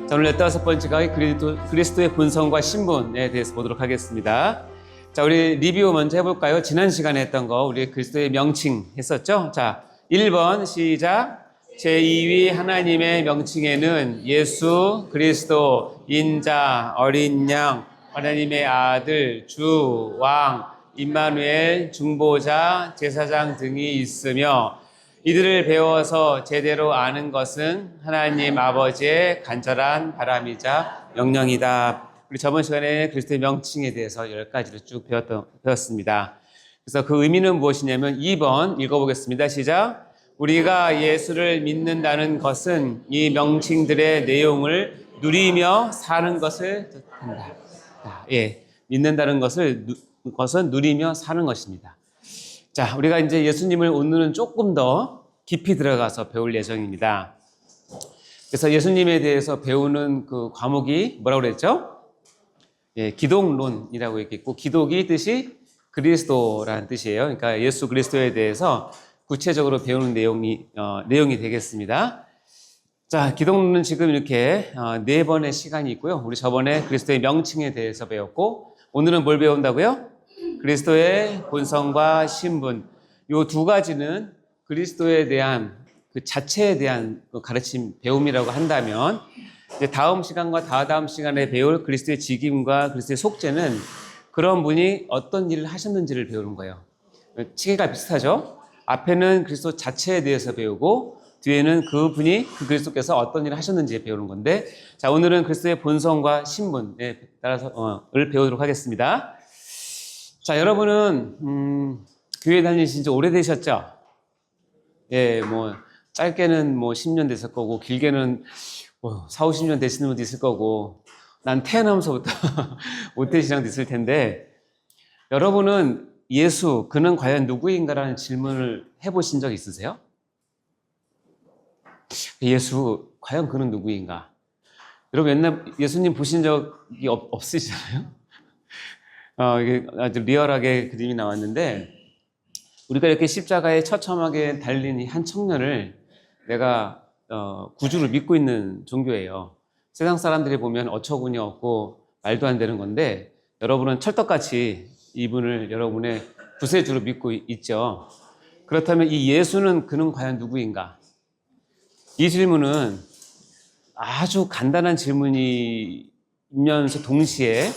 자, 오늘 15번째 강의 그리스도의 본성과 신분에 대해서 보도록 하겠습니다. 자, 우리 리뷰 먼저 해볼까요? 지난 시간에 했던 거 우리 그리스도의 명칭 했었죠? 자, 1번 시작. 제2위 하나님의 명칭에는 예수 그리스도, 인자, 어린 양, 하나님의 아들, 주, 왕, 임마누엘, 중보자, 제사장 등이 있으며 이들을 배워서 제대로 아는 것은 하나님 아버지의 간절한 바람이자 명령이다. 우리 저번 시간에 그리스도의 명칭에 대해서 10가지를 쭉 배웠습니다. 그래서 그 의미는 무엇이냐면 2번 읽어보겠습니다. 시작. 우리가 예수를 믿는다는 것은 이 명칭들의 내용을 누리며 사는 것을 뜻한다. 예, 믿는다는 것은 누리며 사는 것입니다. 자, 우리가 이제 예수님을 오늘은 조금 더 깊이 들어가서 배울 예정입니다. 그래서 예수님에 대해서 배우는 그 과목이 뭐라고 그랬죠? 예, 기독론이라고 했겠고, 기독이 뜻이 그리스도라는 뜻이에요. 그러니까 예수 그리스도에 대해서 구체적으로 배우는 내용이 되겠습니다. 자, 기독론은 지금 이렇게 4번의 시간이 있고요. 우리 저번에 그리스도의 명칭에 대해서 배웠고, 오늘은 뭘 배운다고요? 그리스도의 본성과 신분. 이 두 가지는 그리스도에 대한 그 자체에 대한 가르침, 배움이라고 한다면, 이제 다음 시간과 다다음 시간에 배울 그리스도의 직임과 그리스도의 속죄는 그런 분이 어떤 일을 하셨는지를 배우는 거예요. 체계가 비슷하죠? 앞에는 그리스도 자체에 대해서 배우고, 뒤에는 그 그리스도께서 어떤 일을 하셨는지 배우는 건데, 자, 오늘은 그리스도의 본성과 신분에 따라서, 배우도록 하겠습니다. 자, 여러분은, 교회 다니신 지 오래되셨죠? 예, 짧게는 10년 됐을 거고, 길게는 4, 50년 되시는 분도 있을 거고, 난 태어나면서부터 모태신앙도 있을 텐데, 여러분은 예수, 그는 과연 누구인가라는 질문을 해보신 적 있으세요? 예수, 과연 그는 누구인가? 여러분 옛날 예수님 보신 적이 없으시잖아요? 이게 아주 리얼하게 그림이 나왔는데, 우리가 이렇게 십자가에 처참하게 달린 이 한 청년을 내가 구주를 믿고 있는 종교예요. 세상 사람들이 보면 어처구니 없고 말도 안 되는 건데, 여러분은 철떡같이 이분을 여러분의 구세주로 믿고 있죠. 그렇다면 이 예수는 그는 과연 누구인가? 이 질문은 아주 간단한 질문이면서 동시에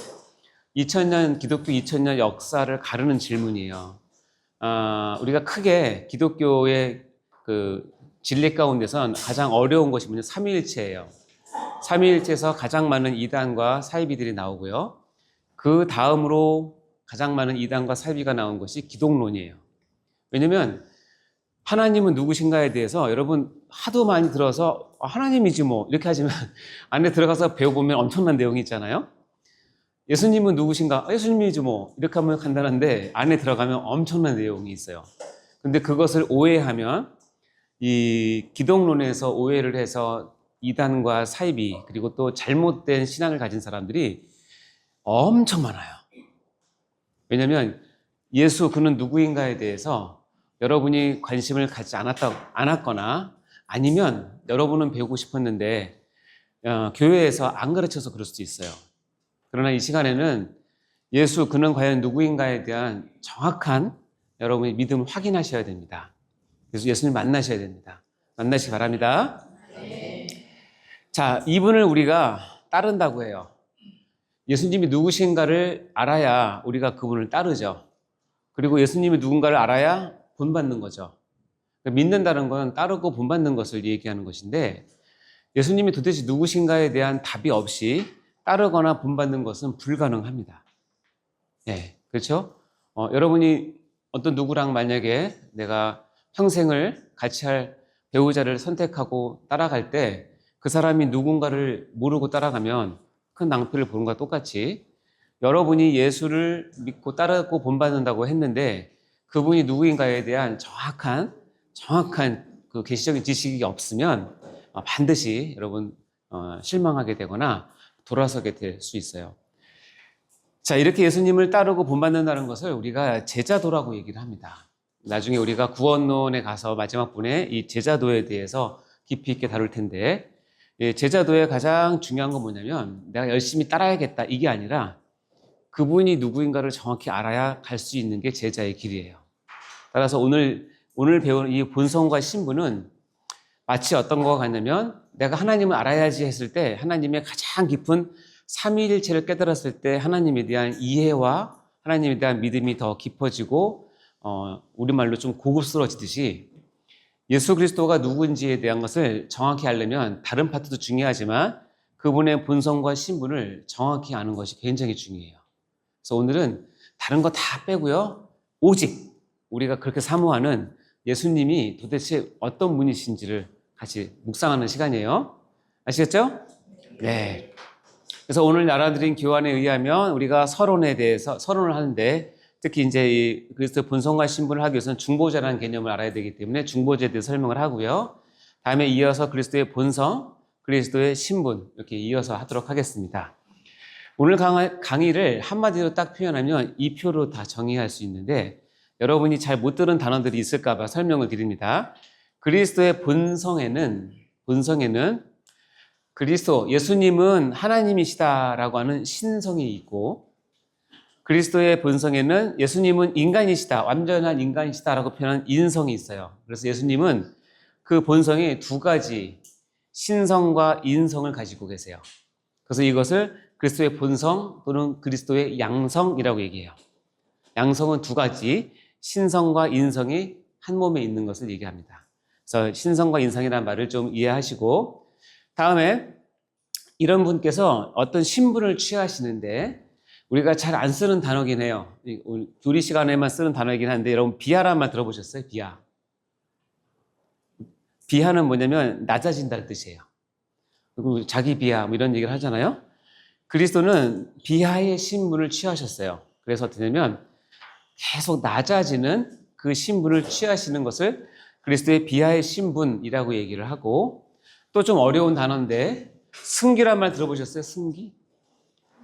2000년 기독교 2000년 역사를 가르는 질문이에요. 우리가 크게 기독교의 그 진리 가운데선 가장 어려운 것이 뭐냐? 삼위일체예요. 삼위일체에서 가장 많은 이단과 사이비들이 나오고요. 그 다음으로 가장 많은 이단과 사이비가 나온 것이 기독론이에요. 왜냐면 하나님은 누구신가에 대해서 여러분 하도 많이 들어서 하나님이지 뭐 이렇게 하지만 안에 들어가서 배워보면 엄청난 내용이 있잖아요. 예수님은 누구신가? 예수님이지 뭐 이렇게 하면 간단한데 안에 들어가면 엄청난 내용이 있어요. 근데 그것을 오해하면 이 기독론에서 오해를 해서 이단과 사이비 그리고 또 잘못된 신앙을 가진 사람들이 엄청 많아요. 왜냐하면 예수 그는 누구인가에 대해서 여러분이 관심을 갖지 않았거나 아니면 여러분은 배우고 싶었는데 교회에서 안 가르쳐서 그럴 수도 있어요. 그러나 이 시간에는 예수 그는 과연 누구인가에 대한 정확한 여러분의 믿음을 확인하셔야 됩니다. 그래서 예수님 만나셔야 됩니다. 만나시기 바랍니다. 네. 자, 이분을 우리가 따른다고 해요. 예수님이 누구신가를 알아야 우리가 그분을 따르죠. 그리고 예수님이 누군가를 알아야 본받는 거죠. 믿는다는 건 따르고 본받는 것을 얘기하는 것인데, 예수님이 도대체 누구신가에 대한 답이 없이 따르거나 본받는 것은 불가능합니다. 예, 그렇죠? 여러분이 어떤 누구랑 만약에 내가 평생을 같이 할 배우자를 선택하고 따라갈 때 그 사람이 누군가를 모르고 따라가면 큰 낭패를 보는 것과 똑같이 여러분이 예수를 믿고 따르고 본받는다고 했는데 그분이 누구인가에 대한 정확한 그 계시적인 지식이 없으면 반드시 여러분 실망하게 되거나 돌아서게 될 수 있어요. 자, 이렇게 예수님을 따르고 본받는다는 것을 우리가 제자도라고 얘기를 합니다. 나중에 우리가 구원론에 가서 마지막 분에 이 제자도에 대해서 깊이 있게 다룰 텐데, 예, 제자도의 가장 중요한 건 뭐냐면 내가 열심히 따라야겠다 이게 아니라 그분이 누구인가를 정확히 알아야 갈 수 있는 게 제자의 길이에요. 따라서 오늘 배우는 이 본성과 신분은 마치 어떤 거가 같냐면 내가 하나님을 알아야지 했을 때 하나님의 가장 깊은 삼위일체를 깨달았을 때 하나님에 대한 이해와 하나님에 대한 믿음이 더 깊어지고 우리말로 좀 고급스러워지듯이 예수 그리스도가 누구인지에 대한 것을 정확히 알려면 다른 파트도 중요하지만 그분의 본성과 신분을 정확히 아는 것이 굉장히 중요해요. 그래서 오늘은 다른 거 다 빼고요. 오직 우리가 그렇게 사모하는 예수님이 도대체 어떤 분이신지를 같이 묵상하는 시간이에요. 아시겠죠? 네. 그래서 오늘 알아드린 교환에 의하면 우리가 서론을 하는데 특히 이제 이 그리스도의 본성과 신분을 하기 위해서는 중보자라는 개념을 알아야 되기 때문에 중보자에 대해서 설명을 하고요. 다음에 이어서 그리스도의 본성, 그리스도의 신분 이렇게 이어서 하도록 하겠습니다. 오늘 강의를 한마디로 딱 표현하면 이 표로 다 정의할 수 있는데 여러분이 잘 못 들은 단어들이 있을까 봐 설명을 드립니다. 그리스도의 본성에는 그리스도, 예수님은 하나님이시다라고 하는 신성이 있고 그리스도의 본성에는 예수님은 인간이시다, 완전한 인간이시다라고 표현한 인성이 있어요. 그래서 예수님은 그 본성에 두 가지 신성과 인성을 가지고 계세요. 그래서 이것을 그리스도의 본성 또는 그리스도의 양성이라고 얘기해요. 양성은 두 가지, 신성과 인성이 한 몸에 있는 것을 얘기합니다. 그래서 신성과 인성이라는 말을 좀 이해하시고 다음에 이런 분께서 어떤 신분을 취하시는데 우리가 잘 안 쓰는 단어긴 해요. 교리 시간에만 쓰는 단어이긴 한데 여러분 비하라는 말 들어보셨어요? 비하. 비하는 뭐냐면 낮아진다는 뜻이에요. 그리고 자기 비하 뭐 이런 얘기를 하잖아요. 그리스도는 비하의 신분을 취하셨어요. 그래서 어떠냐면 계속 낮아지는 그 신분을 취하시는 것을 그리스도의 비하의 신분이라고 얘기를 하고 또 좀 어려운 단어인데 승기란 말 들어보셨어요? 승기?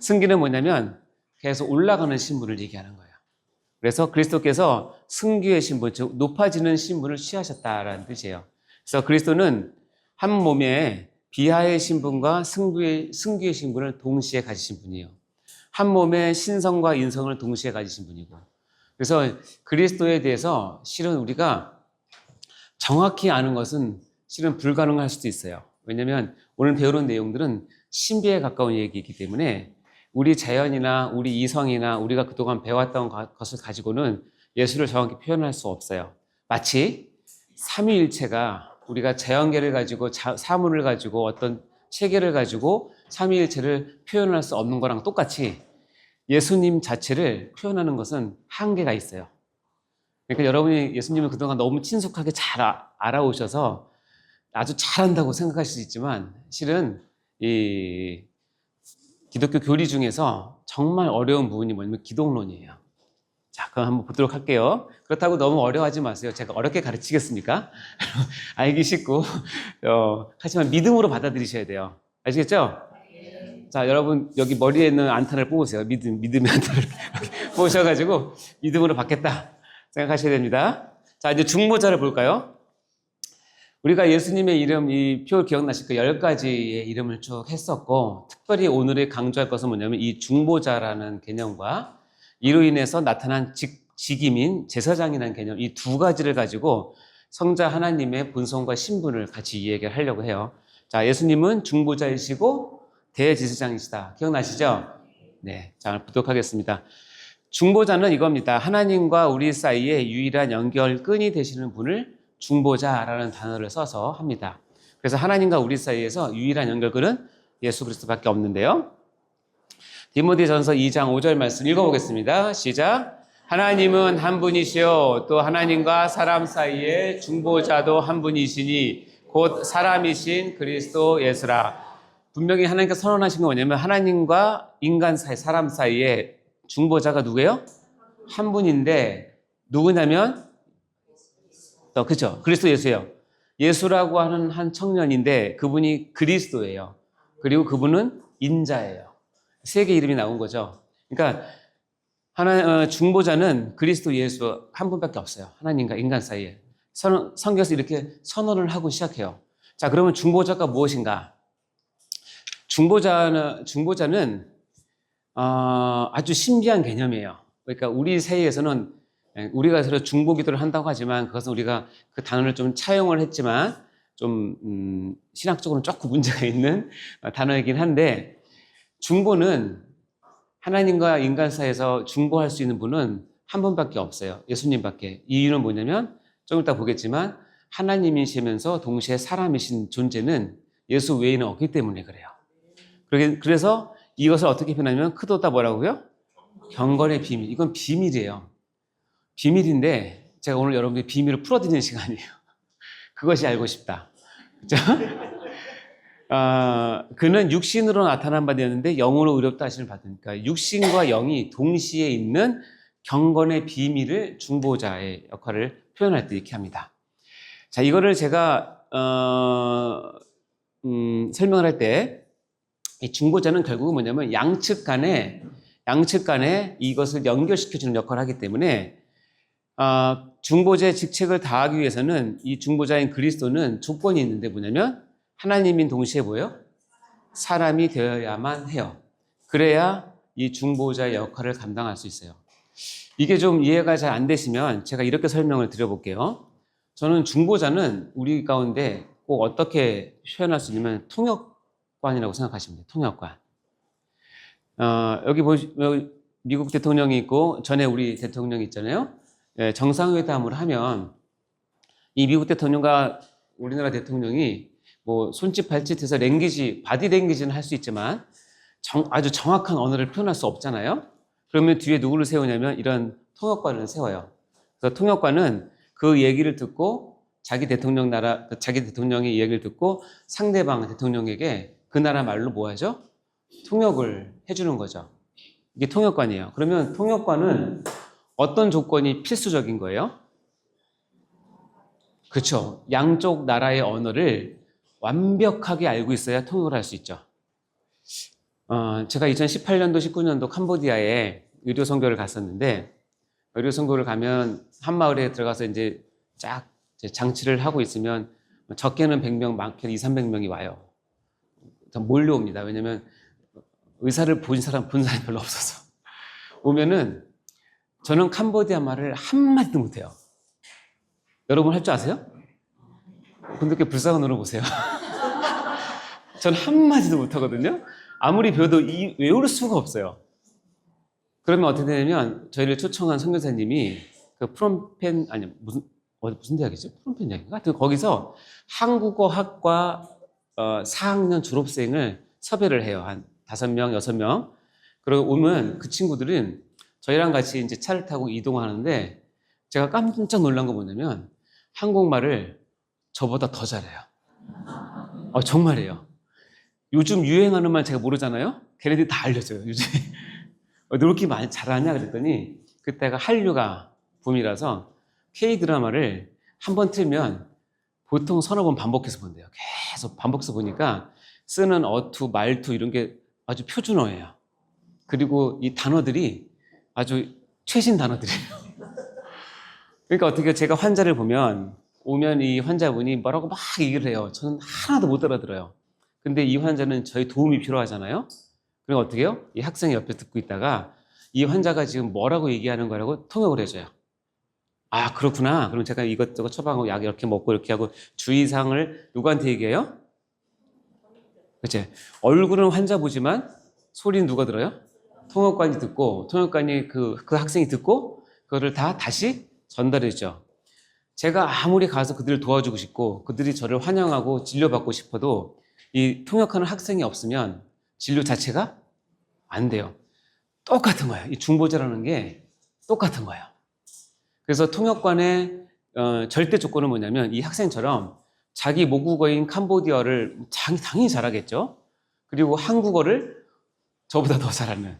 승기는 뭐냐면 계속 올라가는 신분을 얘기하는 거예요. 그래서 그리스도께서 승기의 신분, 즉 높아지는 신분을 취하셨다라는 뜻이에요. 그래서 그리스도는 한 몸에 비하의 신분과 승기의 신분을 동시에 가지신 분이에요. 한 몸에 신성과 인성을 동시에 가지신 분이고 그래서 그리스도에 대해서 실은 우리가 정확히 아는 것은 실은 불가능할 수도 있어요. 왜냐하면 오늘 배우는 내용들은 신비에 가까운 얘기이기 때문에 우리 자연이나 우리 이성이나 우리가 그동안 배웠던 것을 가지고는 예수를 정확히 표현할 수 없어요. 마치 삼위일체가 우리가 자연계를 가지고 사물을 가지고 어떤 체계를 가지고 삼위일체를 표현할 수 없는 거랑 똑같이 예수님 자체를 표현하는 것은 한계가 있어요. 그러니까 여러분이 예수님을 그동안 너무 친숙하게 잘 알아오셔서 아주 잘한다고 생각하실 수 있지만 실은 이 기독교 교리 중에서 정말 어려운 부분이 뭐냐면 기독론이에요. 자, 그럼 한번 보도록 할게요. 그렇다고 너무 어려워하지 마세요. 제가 어렵게 가르치겠습니까? 알기 쉽고 하지만 믿음으로 받아들이셔야 돼요. 아시겠죠? 자, 여러분 여기 머리에 있는 안탄을 뽑으세요. 믿음의 안탄을 뽑으셔가지고 믿음으로 받겠다 생각하셔야 됩니다. 자, 이제 중보자를 볼까요? 우리가 예수님의 이름, 이 표 기억나실 거예요. 10가지의 이름을 쭉 했었고 특별히 오늘에 강조할 것은 뭐냐면 이 중보자라는 개념과 이로 인해서 나타난 직임인 제사장이라는 개념, 이 두 가지를 가지고 성자 하나님의 본성과 신분을 같이 이야기하려고 해요. 자, 예수님은 중보자이시고 대제사장이시다. 기억나시죠? 네, 자, 부탁하겠습니다. 중보자는 이겁니다. 하나님과 우리 사이에 유일한 연결끈이 되시는 분을 중보자라는 단어를 써서 합니다. 그래서 하나님과 우리 사이에서 유일한 연결끈은 예수 그리스도밖에 없는데요. 디모데전서 2장 5절 말씀 읽어보겠습니다. 시작. 하나님은 한 분이시요 또 하나님과 사람 사이에 중보자도 한 분이시니 곧 사람이신 그리스도 예수라. 분명히 하나님께서 선언하신 건 뭐냐면 하나님과 인간 사이, 사람 사이에 중보자가 누구예요? 한 분인데 누구냐면 그렇죠. 그리스도 예수예요. 예수라고 하는 한 청년인데 그분이 그리스도예요. 그리고 그분은 인자예요. 세 개 이름이 나온 거죠. 그러니까 중보자는 그리스도 예수 한 분밖에 없어요. 하나님과 인간 사이에. 성경에서 이렇게 선언을 하고 시작해요. 자, 그러면 중보자가 무엇인가? 중보자는 아주 신비한 개념이에요. 그러니까 우리 사이에서는 우리가 서로 중보기도를 한다고 하지만 그것은 우리가 그 단어를 좀 차용을 했지만 좀 신학적으로는 조금 문제가 있는 단어이긴 한데, 중보는 하나님과 인간 사이에서 중보할 수 있는 분은 한 분밖에 없어요. 예수님밖에. 이유는 뭐냐면 좀 이따 보겠지만 하나님이시면서 동시에 사람이신 존재는 예수 외에는 없기 때문에 그래요. 그래서 이것을 어떻게 표현하면 크도다 뭐라고요? 경건의 비밀. 이건 비밀이에요. 비밀인데 제가 오늘 여러분의 비밀을 풀어드리는 시간이에요. 그것이 알고 싶다. 그는 육신으로 나타난 바 되었는데 영으로 의롭다 하심을 받으니까 육신과 영이 동시에 있는 경건의 비밀을 중보자의 역할을 표현할 때 이렇게 합니다. 자, 이거를 제가 설명을 할 때 이 중보자는 결국은 뭐냐면 양측 간에 이것을 연결시켜주는 역할을 하기 때문에 중보자의 직책을 다하기 위해서는 이 중보자인 그리스도는 조건이 있는데 뭐냐면 하나님인 동시에 뭐예요? 사람이 되어야만 해요. 그래야 이 중보자의 역할을 감당할 수 있어요. 이게 좀 이해가 잘 안 되시면 제가 이렇게 설명을 드려볼게요. 저는 중보자는 우리 가운데 꼭 어떻게 표현할 수 있냐면 통역관이라고 생각하시면 돼요. 통역관. 여기 미국 대통령이 있고 전에 우리 대통령이 있잖아요. 정상회담을 하면 이 미국 대통령과 우리나라 대통령이 뭐 손짓 발짓해서 바디 랭귀지는 할 수 있지만 아주 정확한 언어를 표현할 수 없잖아요. 그러면 뒤에 누구를 세우냐면 이런 통역관을 세워요. 그래서 통역관은 그 얘기를 듣고 자기 대통령의 얘기를 듣고 상대방 대통령에게 그 나라 말로 뭐 하죠? 통역을 해주는 거죠. 이게 통역관이에요. 그러면 통역관은 어떤 조건이 필수적인 거예요? 그렇죠. 양쪽 나라의 언어를 완벽하게 알고 있어야 통역을 할 수 있죠. 제가 2018년도, 19년도 캄보디아에 의료 선교를 갔었는데, 의료 선교를 가면 한 마을에 들어가서 이제 쫙 장치를 하고 있으면 적게는 100명, 많게는 200~300명이 와요. 몰려옵니다. 왜냐면 의사를 본 사람이 별로 없어서. 오면은 저는 캄보디아 말을 한마디도 못해요. 여러분 할 줄 아세요? 분들께 불쌍한 눈으로 보세요. 전 한마디도 못하거든요. 아무리 배워도 외울 수가 없어요. 그러면 어떻게 되냐면 저희를 초청한 선교사님이 그 무슨 대학이죠? 프롬펜 대학인가? 하여튼 거기서 한국어학과 4학년 졸업생을 섭외를 해요. 한 5명, 6명. 그러고 오면 그 친구들은 저희랑 같이 이제 차를 타고 이동하는데 제가 깜짝 놀란 거 뭐냐면 한국말을 저보다 더 잘해요. 정말이에요. 요즘 유행하는 말 제가 모르잖아요? 걔네들이 다 알려줘요, 요즘. 너 이렇게 많이 잘하냐? 그랬더니 그때가 한류가 붐이라서 K-드라마를 한 번 틀면 보통 서너 번 반복해서 본대요. 계속 반복해서 보니까 쓰는 어투, 말투 이런 게 아주 표준어예요. 그리고 이 단어들이 아주 최신 단어들이에요. 그러니까 어떻게 제가 환자를 오면 이 환자분이 뭐라고 막 얘기를 해요. 저는 하나도 못 알아들어요. 근데 이 환자는 저희 도움이 필요하잖아요. 그럼 어떻게 해요? 이 학생이 옆에 듣고 있다가 이 환자가 지금 뭐라고 얘기하는 거라고 통역을 해줘요. 아, 그렇구나. 그럼 제가 이것저것 처방하고 약 이렇게 먹고 이렇게 하고 주의사항을 누구한테 얘기해요? 그치? 얼굴은 환자 보지만 소리는 누가 들어요? 통역관이 듣고 통역관이 그 학생이 듣고 그거를 다시 전달해주죠. 제가 아무리 가서 그들을 도와주고 싶고 그들이 저를 환영하고 진료받고 싶어도 이 통역하는 학생이 없으면 진료 자체가 안 돼요. 똑같은 거예요. 이 중보자라는 게 똑같은 거예요. 그래서 통역관의 절대 조건은 뭐냐면 이 학생처럼 자기 모국어인 캄보디아를 당연히 잘하겠죠. 그리고 한국어를 저보다 더 잘하는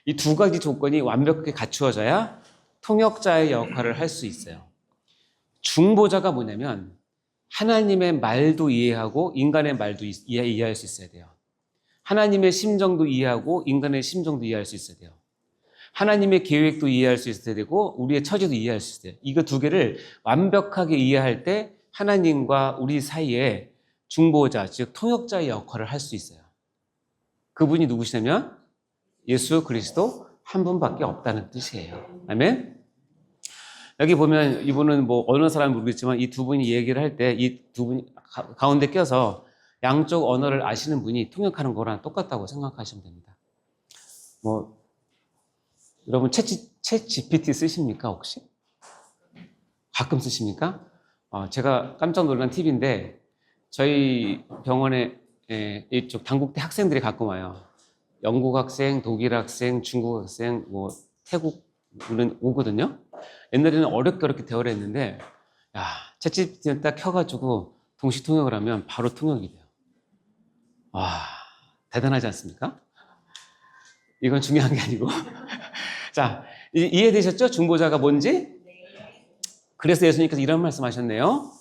이 두 가지 조건이 완벽하게 갖추어져야 통역자의 역할을 할 수 있어요. 중보자가 뭐냐면 하나님의 말도 이해하고 인간의 말도 이해할 수 있어야 돼요. 하나님의 심정도 이해하고 인간의 심정도 이해할 수 있어야 돼요. 하나님의 계획도 이해할 수 있어야 되고 우리의 처지도 이해할 수 있어야 돼요. 이거 두 개를 완벽하게 이해할 때 하나님과 우리 사이에 중보자, 즉 통역자의 역할을 할 수 있어요. 그분이 누구시냐면 예수 그리스도 한 분밖에 없다는 뜻이에요. 아멘. 여기 보면 이분은 뭐 어느 사람은 모르겠지만 이 두 분이 얘기를 할 때 이 두 분이 가운데 껴서 양쪽 언어를 아시는 분이 통역하는 거랑 똑같다고 생각하시면 됩니다. 뭐 여러분 챗 GPT 쓰십니까 혹시? 가끔 쓰십니까? 제가 깜짝 놀란 팁인데 저희 병원에 이쪽 단국대 학생들이 가끔 와요. 영국 학생, 독일 학생, 중국 학생, 뭐 태국은 오거든요. 옛날에는 어렵게 대화를 했는데 야, 챗GPT를 딱 켜가지고 동시 통역을 하면 바로 통역이 돼요. 와, 대단하지 않습니까? 이건 중요한 게 아니고 자, 이해되셨죠? 중보자가 뭔지? 그래서 예수님께서 이런 말씀하셨네요.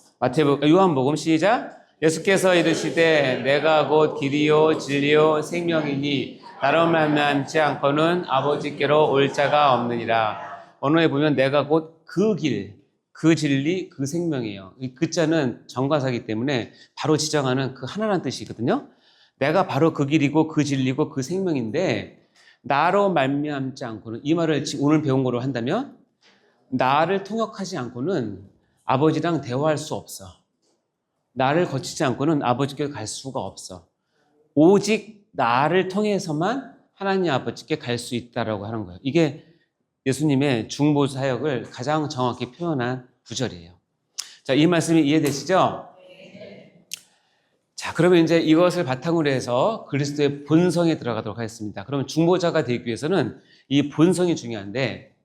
요한복음 시작. 예수께서 이르시되 내가 곧 길이요 진리요 생명이니 나로 말미암지 않고는 아버지께로 올 자가 없느니라. 언어에 보면 내가 곧 그 길, 그 진리, 그 생명이에요. 이 그자는 정과사기 때문에 바로 지정하는 그 하나라는 뜻이거든요. 내가 바로 그 길이고 그 진리고 그 생명인데 나로 말미암지 않고는, 이 말을 오늘 배운 거로 한다면 나를 통역하지 않고는 아버지랑 대화할 수 없어. 나를 거치지 않고는 아버지께 갈 수가 없어. 오직 나를 통해서만 하나님 아버지께 갈 수 있다라고 하는 거예요. 이게 예수님의 중보 사역을 가장 정확히 표현한 구절이에요. 자, 이 말씀이 이해되시죠? 자, 그러면 이제 이것을 바탕으로 해서 그리스도의 본성에 들어가도록 하겠습니다. 그러면 중보자가 되기 위해서는 이 본성이 중요한데,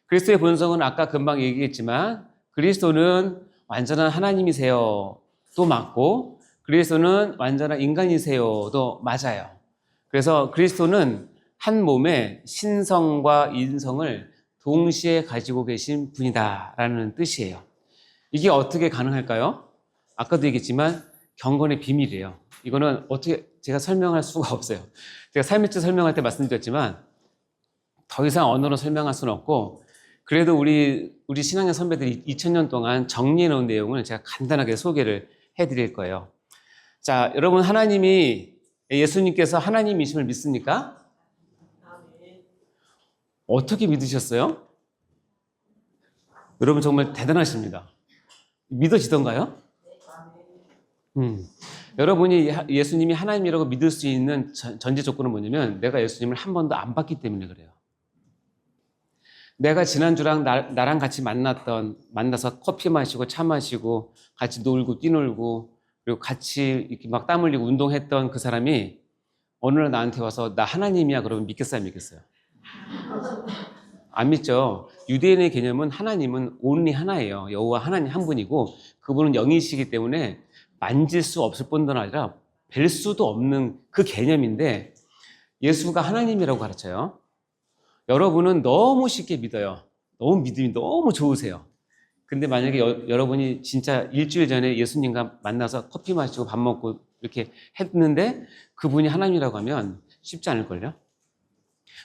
그리스도의 본성은 아까 금방 얘기했지만 그리스도는 완전한 하나님이세요 도 맞고, 그리스도는 완전한 인간이세요 도 맞아요. 그래서 그리스도는 한 몸에 신성과 인성을 동시에 가지고 계신 분이다라는 뜻이에요. 이게 어떻게 가능할까요? 아까도 얘기했지만 경건의 비밀이에요. 이거는 어떻게 제가 설명할 수가 없어요. 제가 삶일주 설명할 때 말씀드렸지만 더 이상 언어로 설명할 수는 없고, 그래도 우리 신앙의 선배들이 2000년 동안 정리해 놓은 내용을 제가 간단하게 소개를 해드릴 거예요. 자, 여러분, 예수님께서 하나님이심을 믿습니까? 어떻게 믿으셨어요? 여러분 정말 대단하십니다. 믿어지던가요? 여러분이 예수님이 하나님이라고 믿을 수 있는 전제 조건은 뭐냐면 내가 예수님을 한 번도 안 봤기 때문에 그래요. 내가 지난주랑 나랑 같이 만나서 커피 마시고 차 마시고 같이 놀고 뛰놀고 그리고 같이 이렇게 막 땀 흘리고 운동했던 그 사람이 어느 날 나한테 와서 나 하나님이야 그러면 믿겠어요, 안 믿겠어요? 안 믿죠. 유대인의 개념은 하나님은 only 하나예요. 여호와 하나님 한 분이고 그분은 영이시기 때문에 만질 수 없을 뿐만 아니라 뵐 수도 없는 그 개념인데 예수가 하나님이라고 가르쳐요. 여러분은 너무 쉽게 믿어요. 너무 믿음이 너무 좋으세요. 근데 만약에 여러분이 진짜 일주일 전에 예수님과 만나서 커피 마시고 밥 먹고 이렇게 했는데 그분이 하나님이라고 하면 쉽지 않을걸요?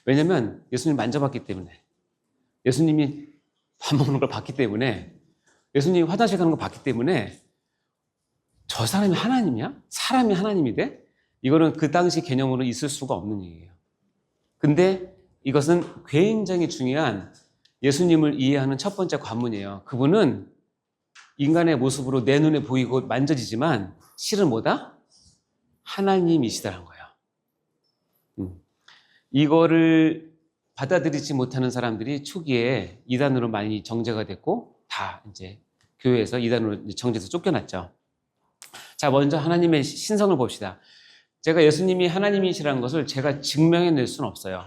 왜냐면 예수님 만져봤기 때문에, 예수님이 밥 먹는 걸 봤기 때문에, 예수님이 화장실 가는 걸 봤기 때문에 저 사람이 하나님이야? 사람이 하나님이 돼? 이거는 그 당시 개념으로 있을 수가 없는 얘기예요. 근데 이것은 굉장히 중요한 예수님을 이해하는 첫 번째 관문이에요. 그분은 인간의 모습으로 내 눈에 보이고 만져지지만 실은 뭐다? 하나님이시다는 거예요. 이거를 받아들이지 못하는 사람들이 초기에 이단으로 많이 정죄가 됐고 다 이제 교회에서 이단으로 정죄해서 쫓겨났죠. 자, 먼저 하나님의 신성을 봅시다. 제가 예수님이 하나님이시라는 것을 제가 증명해낼 수는 없어요.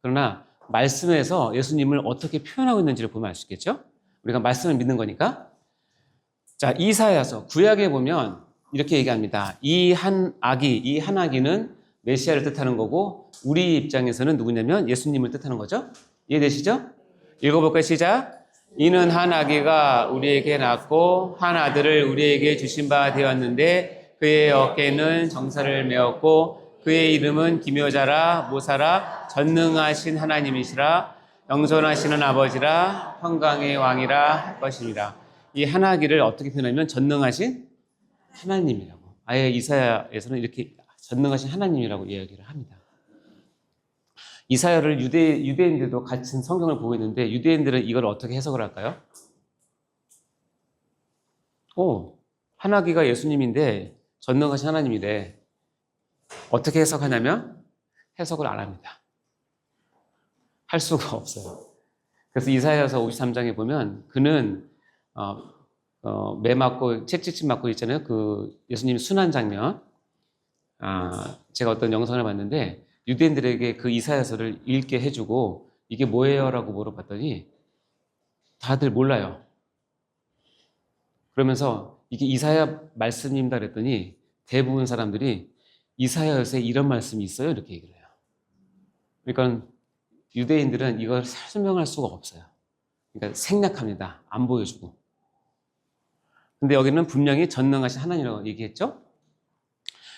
그러나 말씀에서 예수님을 어떻게 표현하고 있는지를 보면 알 수 있겠죠? 우리가 말씀을 믿는 거니까. 자, 이사야서 구약에 보면 이렇게 얘기합니다. 이 한 아기는 메시아를 뜻하는 거고 우리 입장에서는 누구냐면 예수님을 뜻하는 거죠. 이해되시죠? 읽어볼까요? 시작. 이는 한 아기가 우리에게 낳고 한 아들을 우리에게 주신 바 되었는데 그의 어깨는 정사를 메었고 그의 이름은 기묘자라 모사라 전능하신 하나님이시라 영존하시는 아버지라 평강의 왕이라 할 것이니라. 이 한 아기를 어떻게 표현하면 전능하신 하나님이라고. 아예 이사야에서는 이렇게 전능하신 하나님이라고 이야기를 합니다. 이사야를 유대인들도 같은 성경을 보고 있는데 유대인들은 이걸 어떻게 해석을 할까요? 하나기가 예수님인데 전능하신 하나님이래. 어떻게 해석하냐면 해석을 안 합니다. 할 수가 없어요. 그래서 이사야서 53장에 보면 그는 매 맞고 채찍질 맞고 있잖아요. 그 예수님 순환 장면. 제가 어떤 영상을 봤는데 유대인들에게 그 이사야서를 읽게 해주고 이게 뭐예요? 라고 물어봤더니 다들 몰라요. 그러면서 이게 이사야 말씀입니다 그랬더니 대부분 사람들이 이사야서에 이런 말씀이 있어요? 이렇게 얘기를 해요. 그러니까 유대인들은 이걸 설명할 수가 없어요. 그러니까 생략합니다. 안 보여주고. 근데 여기는 분명히 전능하신 하나님이라고 얘기했죠?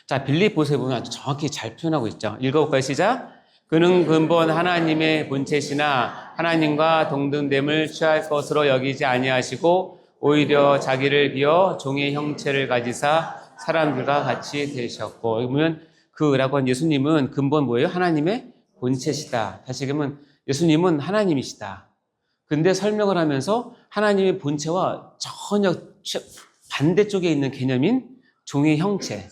자, 빌립보서에 보면 아주 정확히 잘 표현하고 있죠. 읽어볼까요? 시작. 그는 근본 하나님의 본체시나 하나님과 동등됨을 취할 것으로 여기지 아니하시고 오히려 자기를 비워 종의 형체를 가지사 사람들과 같이 되셨고, 여기 보면 그라고 한 예수님은 근본 뭐예요? 하나님의 본체시다. 다시 그러면 예수님은 하나님이시다. 근데 설명을 하면서 하나님의 본체와 전혀 반대쪽에 있는 개념인 종의 형체,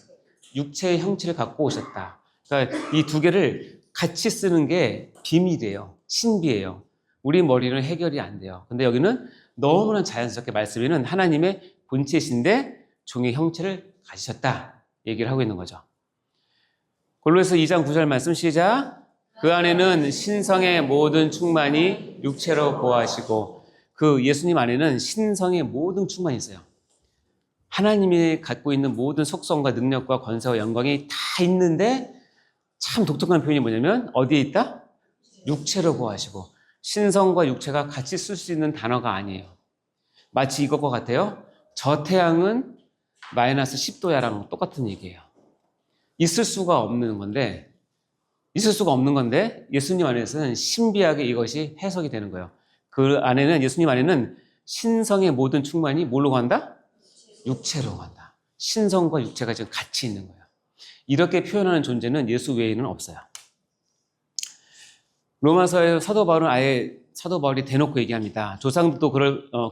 육체의 형체를 갖고 오셨다. 그러니까 이 두 개를 같이 쓰는 게 비밀이에요. 신비예요. 우리 머리는 해결이 안 돼요. 근데 여기는 너무나 자연스럽게 말씀에는 하나님의 본체신데 종의 형체를 가지셨다. 얘기를 하고 있는 거죠. 골로새서 2장 9절 말씀 시작. 그 안에는 신성의 모든 충만이 육체로 거하시고, 그 예수님 안에는 신성의 모든 충만이 있어요. 하나님이 갖고 있는 모든 속성과 능력과 권세와 영광이 다 있는데 참 독특한 표현이 뭐냐면 어디에 있다? 육체로 거하시고. 신성과 육체가 같이 쓸 수 있는 단어가 아니에요. 마치 이것과 같아요. 저 태양은 마이너스 10도야랑 똑같은 얘기예요. 있을 수가 없는 건데 예수님 안에서는 신비하게 이것이 해석이 되는 거예요. 그 안에는, 예수님 안에는 신성의 모든 충만이 뭘로 간다? 육체로 간다. 신성과 육체가 지금 같이 있는 거예요. 이렇게 표현하는 존재는 예수 외에는 없어요. 로마서의 사도 바울이 대놓고 얘기합니다. 조상도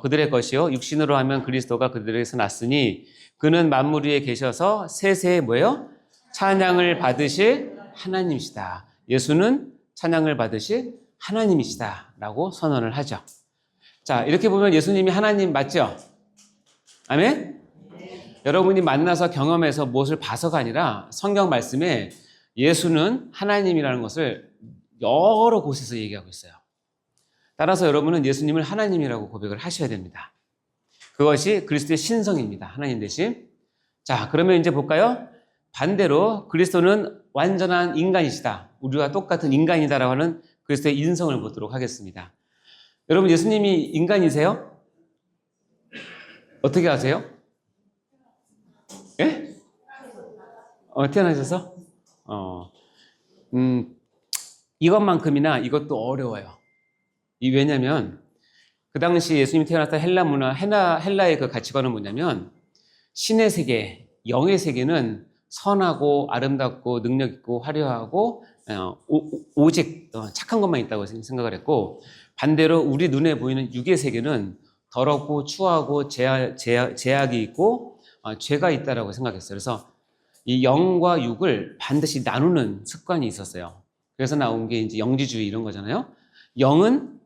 그들의 것이요 육신으로 하면 그리스도가 그들에게서 났으니 그는 만물 위에 계셔서 세세에 뭐예요? 찬양을 받으실 하나님이시다. 예수는 찬양을 받으실 하나님이시다 라고 선언을 하죠. 자, 이렇게 보면 예수님이 하나님 맞죠? 아멘? 네. 여러분이 만나서 경험해서 무엇을 봐서가 아니라 성경 말씀에 예수는 하나님이라는 것을 여러 곳에서 얘기하고 있어요. 따라서 여러분은 예수님을 하나님이라고 고백을 하셔야 됩니다. 그것이 그리스도의 신성입니다. 하나님 대신. 자, 그러면 이제 볼까요? 반대로 그리스도는 완전한 인간이시다. 우리와 똑같은 인간이다라고 하는 그리스도의 인성을 보도록 하겠습니다. 여러분, 예수님이 인간이세요? 어떻게 아세요? 예? 태어나셔서? 이것만큼이나 이것도 어려워요. 왜냐면 그 당시 예수님이 태어났던 헬라 문화, 헬라의 그 가치관은 뭐냐면 신의 세계, 영의 세계는 선하고 아름답고 능력 있고 화려하고 오직 착한 것만 있다고 생각을 했고, 반대로 우리 눈에 보이는 육의 세계는 더럽고 추하고 제약이 있고 죄가 있다라고 생각했어요. 그래서 이 영과 육을 반드시 나누는 습관이 있었어요. 그래서 나온 게 이제 영지주의 이런 거잖아요. 영은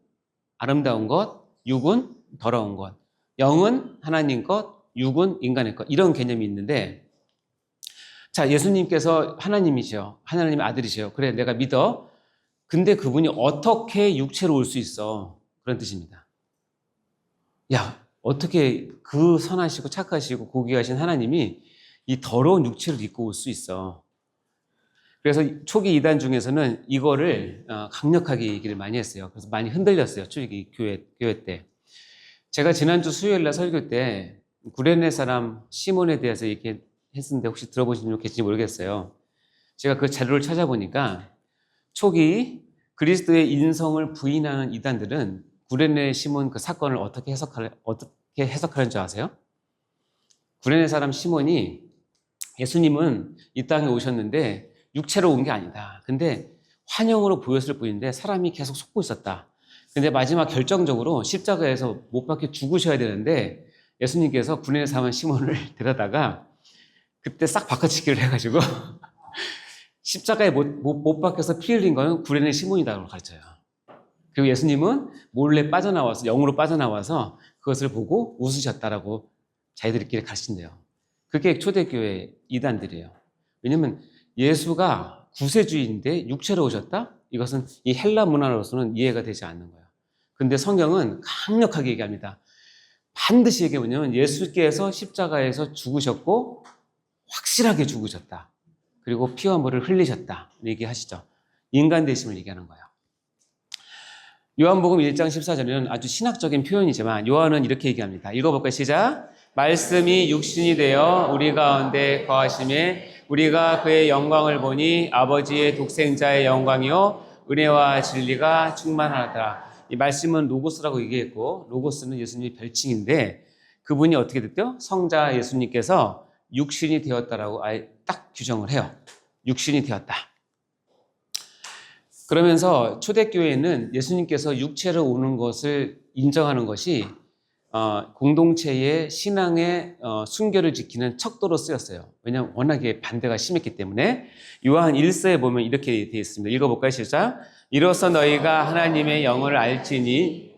아름다운 것, 육은 더러운 것. 영은 하나님 것, 육은 인간의 것. 이런 개념이 있는데, 자, 예수님께서 하나님이시요. 하나님의 아들이시요. 그래, 내가 믿어. 근데 그분이 어떻게 육체로 올 수 있어? 그런 뜻입니다. 야, 어떻게 그 선하시고 착하시고 고귀하신 하나님이 이 더러운 육체를 입고 올 수 있어? 그래서 초기 이단 중에서는 이거를 강력하게 얘기를 많이 했어요. 그래서 많이 흔들렸어요. 초기 교회 때. 제가 지난주 수요일 날 설교 때 구레네 사람 시몬에 대해서 얘기했는데 혹시 들어보신 분 계신지 모르겠어요. 제가 그 자료를 찾아보니까 초기 그리스도의 인성을 부인하는 이단들은 구레네 시몬 그 사건을 어떻게 해석하는 줄 아세요? 구레네 사람 시몬이 예수님은 이 땅에 오셨는데 육체로 온 게 아니다. 근데 환영으로 보였을 뿐인데 사람이 계속 속고 있었다. 근데 마지막 결정적으로 십자가에서 못 박혀 죽으셔야 되는데 예수님께서 구원의 사원 시몬을 데려다가 그때 싹 바꿔치기를 해가지고 십자가에 못 박혀서 피 흘린 거는 구레네 시몬이라고 가르쳐요. 그리고 예수님은 몰래 빠져나와서, 영으로 빠져나와서 그것을 보고 웃으셨다라고 자기들끼리 가르친대요. 그게 초대교회 이단들이에요. 왜냐면 예수가 구세주의인데 육체로 오셨다? 이것은 이 헬라 문화로서는 이해가 되지 않는 거예요. 근데 성경은 강력하게 얘기합니다. 반드시 얘기하면 예수께서 십자가에서 죽으셨고 확실하게 죽으셨다. 그리고 피와 물을 흘리셨다. 얘기하시죠. 인간 되심을 얘기하는 거예요. 요한복음 1장 14절에는 아주 신학적인 표현이지만 요한은 이렇게 얘기합니다. 읽어볼까요? 시작. 말씀이 육신이 되어 우리 가운데 거하심에 우리가 그의 영광을 보니 아버지의 독생자의 영광이요 은혜와 진리가 충만하더라. 이 말씀은 로고스라고 얘기했고 로고스는 예수님의 별칭인데 그분이 어떻게 됐대요? 성자 예수님께서 육신이 되었다라고 아예 딱 규정을 해요. 육신이 되었다. 그러면서 초대교회는 예수님께서 육체로 오는 것을 인정하는 것이 공동체의 신앙의 순결을 지키는 척도로 쓰였어요. 왜냐하면 워낙에 반대가 심했기 때문에. 요한 1서에 보면 이렇게 되어 있습니다. 읽어볼까요? 시작. 이로써 너희가 하나님의 영을 알지니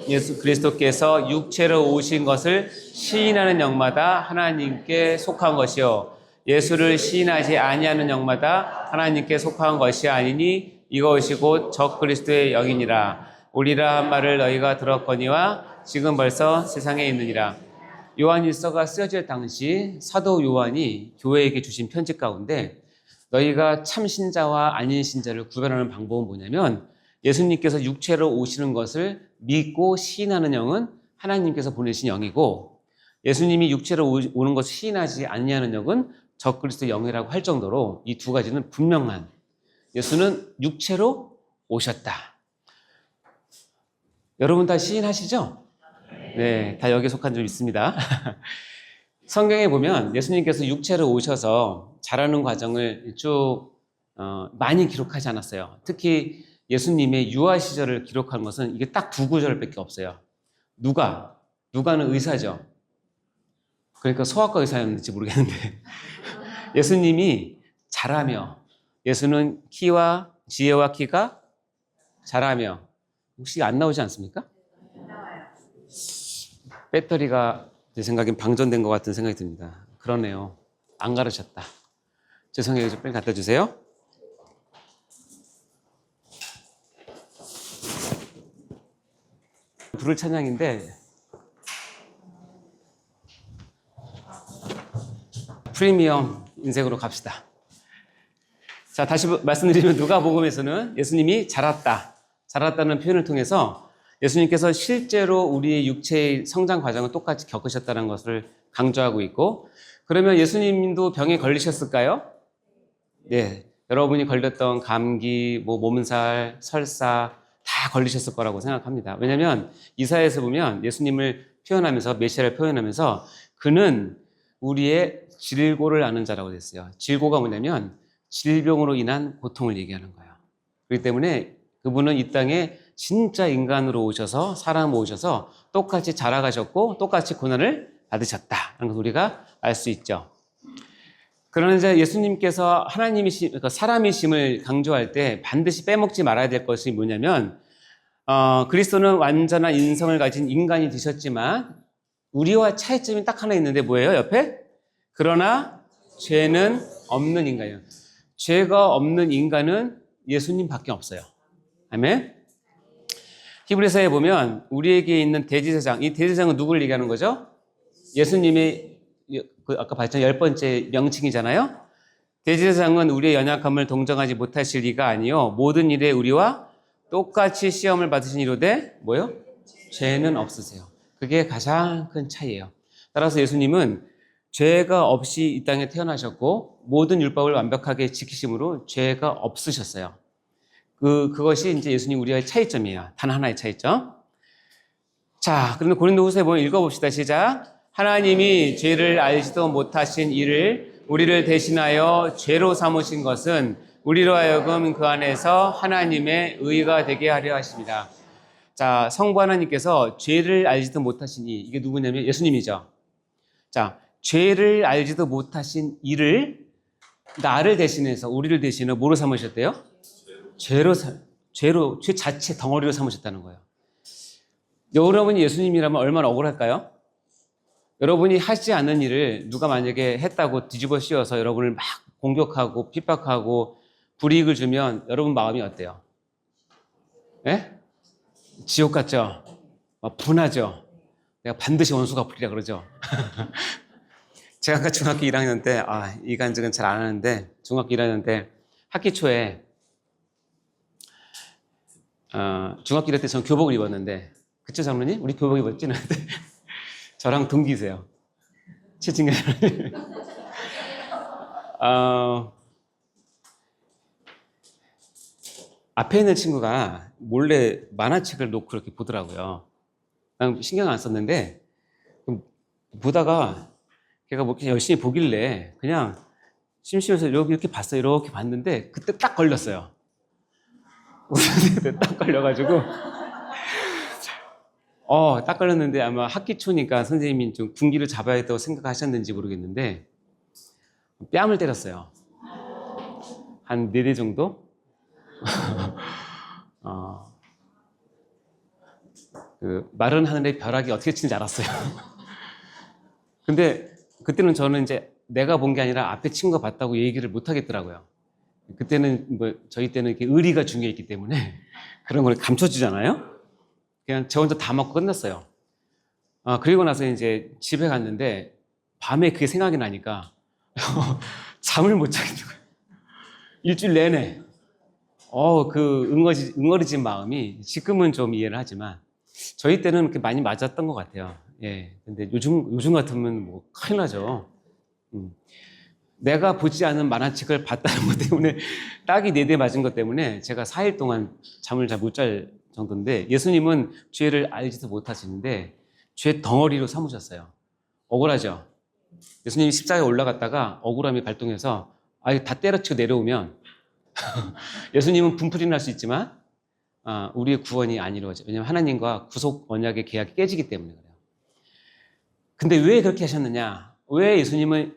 예수 그리스도께서 육체로 오신 것을 시인하는 영마다 하나님께 속한 것이요 예수를 시인하지 아니하는 영마다 하나님께 속한 것이 아니니 이것이 곧 적그리스도의 영이니라. 오리라 한 말을 너희가 들었거니와 지금 벌써 세상에 있느니라. 요한일서가 쓰여질 당시 사도 요한이 교회에게 주신 편지 가운데 너희가 참 신자와 아닌 신자를 구별하는 방법은 뭐냐면 예수님께서 육체로 오시는 것을 믿고 시인하는 영은 하나님께서 보내신 영이고 예수님이 육체로 오는 것을 시인하지 아니하는 영은 적그리스도 영이라고 할 정도로 이 두 가지는 분명한, 예수는 육체로 오셨다. 여러분 다 시인하시죠? 네, 다 여기에 속한 줄 믿습니다. 성경에 보면 예수님께서 육체로 오셔서 자라는 과정을 쭉 많이 기록하지 않았어요. 특히 예수님의 유아 시절을 기록한 것은 이게 딱 두 구절밖에 없어요. 누가는 의사죠. 그러니까 소아과 의사였는지 모르겠는데 예수님이 자라며, 예수는 키와 지혜와 키가 자라며, 혹시 안 나오지 않습니까? 배터리가 제 생각엔 방전된 것 같은 생각이 듭니다. 그러네요. 안 가르쳤다. 죄송해요. 좀 빨리 갖다 주세요. 부를 찬양인데 프리미엄 인생으로 갑시다. 자, 다시 말씀드리면 누가복음에서는 예수님이 자랐다는 표현을 통해서 예수님께서 실제로 우리의 육체의 성장 과정을 똑같이 겪으셨다는 것을 강조하고 있고, 그러면 예수님도 병에 걸리셨을까요? 네, 여러분이 걸렸던 감기, 몸살, 설사 다 걸리셨을 거라고 생각합니다. 왜냐하면 이사야에서 보면 예수님을 표현하면서, 메시아를 표현하면서 그는 우리의 질고를 아는 자라고 됐어요. 질고가 뭐냐면 질병으로 인한 고통을 얘기하는 거예요. 그렇기 때문에 그분은 이 땅에 진짜 인간으로 오셔서, 사람으로 오셔서 똑같이 자라가셨고 똑같이 고난을 받으셨다는 걸 우리가 알 수 있죠. 그러나 이제 예수님께서 그러니까 사람이심을 강조할 때 반드시 빼먹지 말아야 될 것이 뭐냐면 그리스도는 완전한 인성을 가진 인간이 되셨지만 우리와 차이점이 딱 하나 있는데 뭐예요? 옆에? 그러나 죄는 없는 인간이에요. 죄가 없는 인간은 예수님밖에 없어요. 아멘? 히브리서에 보면 우리에게 있는 대제사장, 이 대제사장은 누구를 얘기하는 거죠? 예수님의 아까 봤잖아요. 10번째 명칭이잖아요. 대제사장은 우리의 연약함을 동정하지 못하실 리가 아니요 모든 일에 우리와 똑같이 시험을 받으신 이로되 뭐요? 죄는 없으세요. 그게 가장 큰 차이예요. 따라서 예수님은 죄가 없이 이 땅에 태어나셨고 모든 율법을 완벽하게 지키심으로 죄가 없으셨어요. 그것이 이제 예수님 우리와의 차이점이에요. 단 하나의 차이점. 자, 그런데 고린도후서에 보면 읽어봅시다. 시작. 하나님이 죄를 알지도 못하신 이를 우리를 대신하여 죄로 삼으신 것은 우리로 하여금 그 안에서 하나님의 의가 되게 하려 하십니다. 자, 성부 하나님께서 죄를 알지도 못하시니, 이게 누구냐면 예수님이죠. 자, 죄를 알지도 못하신 이를 나를 대신해서, 우리를 대신해 뭐로 삼으셨대요? 죄 자체 덩어리로 삼으셨다는 거예요. 여러분이 예수님이라면 얼마나 억울할까요? 여러분이 하지 않는 일을 누가 만약에 했다고 뒤집어 씌워서 여러분을 막 공격하고 핍박하고 불이익을 주면 여러분 마음이 어때요? 예? 지옥 같죠? 막 분하죠? 내가 반드시 원수 갚으리라 그러죠? 제가 아까 중학교 1학년 때, 이 간증은 잘 안 하는데, 중학교 1학년 때 학기 초에, 중학교 1학년 때 전 교복을 입었는데, 그쵸, 장로님? 우리 교복 입었지? 저랑 동기세요. 최진경 장로님. 앞에 있는 친구가 몰래 만화책을 놓고 이렇게 보더라고요. 난 신경 안 썼는데, 보다가 걔가 뭐 열심히 보길래 그냥 심심해서 이렇게 봤어요. 이렇게 봤는데, 그때 딱 걸렸어요. 딱 걸려가지고. 딱 걸렸는데 아마 학기 초니까 선생님이 좀 군기를 잡아야겠다고 생각하셨는지 모르겠는데, 뺨을 때렸어요. 한 4대 정도? 그 마른 하늘의 벼락이 어떻게 치는지 알았어요. 근데 그때는 저는 이제 내가 본 게 아니라 앞에 친구가 봤다고 얘기를 못 하겠더라고요. 그때는 뭐 저희 때는 이렇게 의리가 중요했기 때문에 그런 걸 감춰주잖아요. 그냥 저 혼자 다 맞고 끝났어요. 그리고 나서 이제 집에 갔는데 밤에 그게 생각이 나니까 잠을 못 자겠는 거예요. 일주일 내내. 그 응어리진 마음이 지금은 좀 이해를 하지만 저희 때는 그렇게 많이 맞았던 것 같아요. 예. 근데 요즘 같으면 뭐 큰일 나죠. 내가 보지 않은 만화책을 봤다는 것 때문에 딱이 4대 맞은 것 때문에 제가 4일 동안 잠을 잘 못 잘 정도인데, 예수님은 죄를 알지도 못하시는데 죄 덩어리로 삼으셨어요. 억울하죠? 예수님이 십자가에 올라갔다가 억울함이 발동해서 다 때려치고 내려오면 예수님은 분풀이 날 수 있지만 우리의 구원이 안 이루어져요. 왜냐하면 하나님과 구속 언약의 계약이 깨지기 때문에 그래요. 근데 왜 그렇게 하셨느냐? 왜 예수님은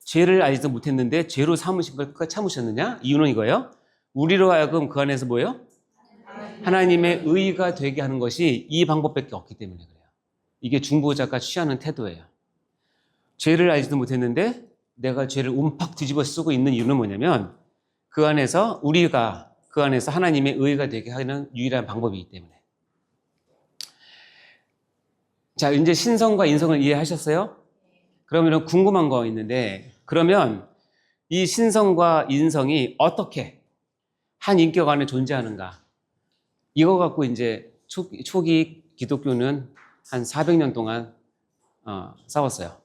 죄를 알지도 못했는데 죄로 삼으신 걸 끝까지 참으셨느냐? 이유는 이거예요. 우리로 하여금 그 안에서 뭐예요? 하나님의 의가 되게 하는 것이 이 방법밖에 없기 때문에 그래요. 이게 중보자가 취하는 태도예요. 죄를 알지도 못했는데 내가 죄를 움팍 뒤집어 쓰고 있는 이유는 뭐냐면 그 안에서 우리가 그 안에서 하나님의 의가 되게 하는 유일한 방법이기 때문에. 자, 이제 신성과 인성을 이해하셨어요? 그러면 궁금한 거 있는데, 그러면 이 신성과 인성이 어떻게 한 인격 안에 존재하는가? 이거 갖고 이제 초기 기독교는 한 400년 동안 싸웠어요.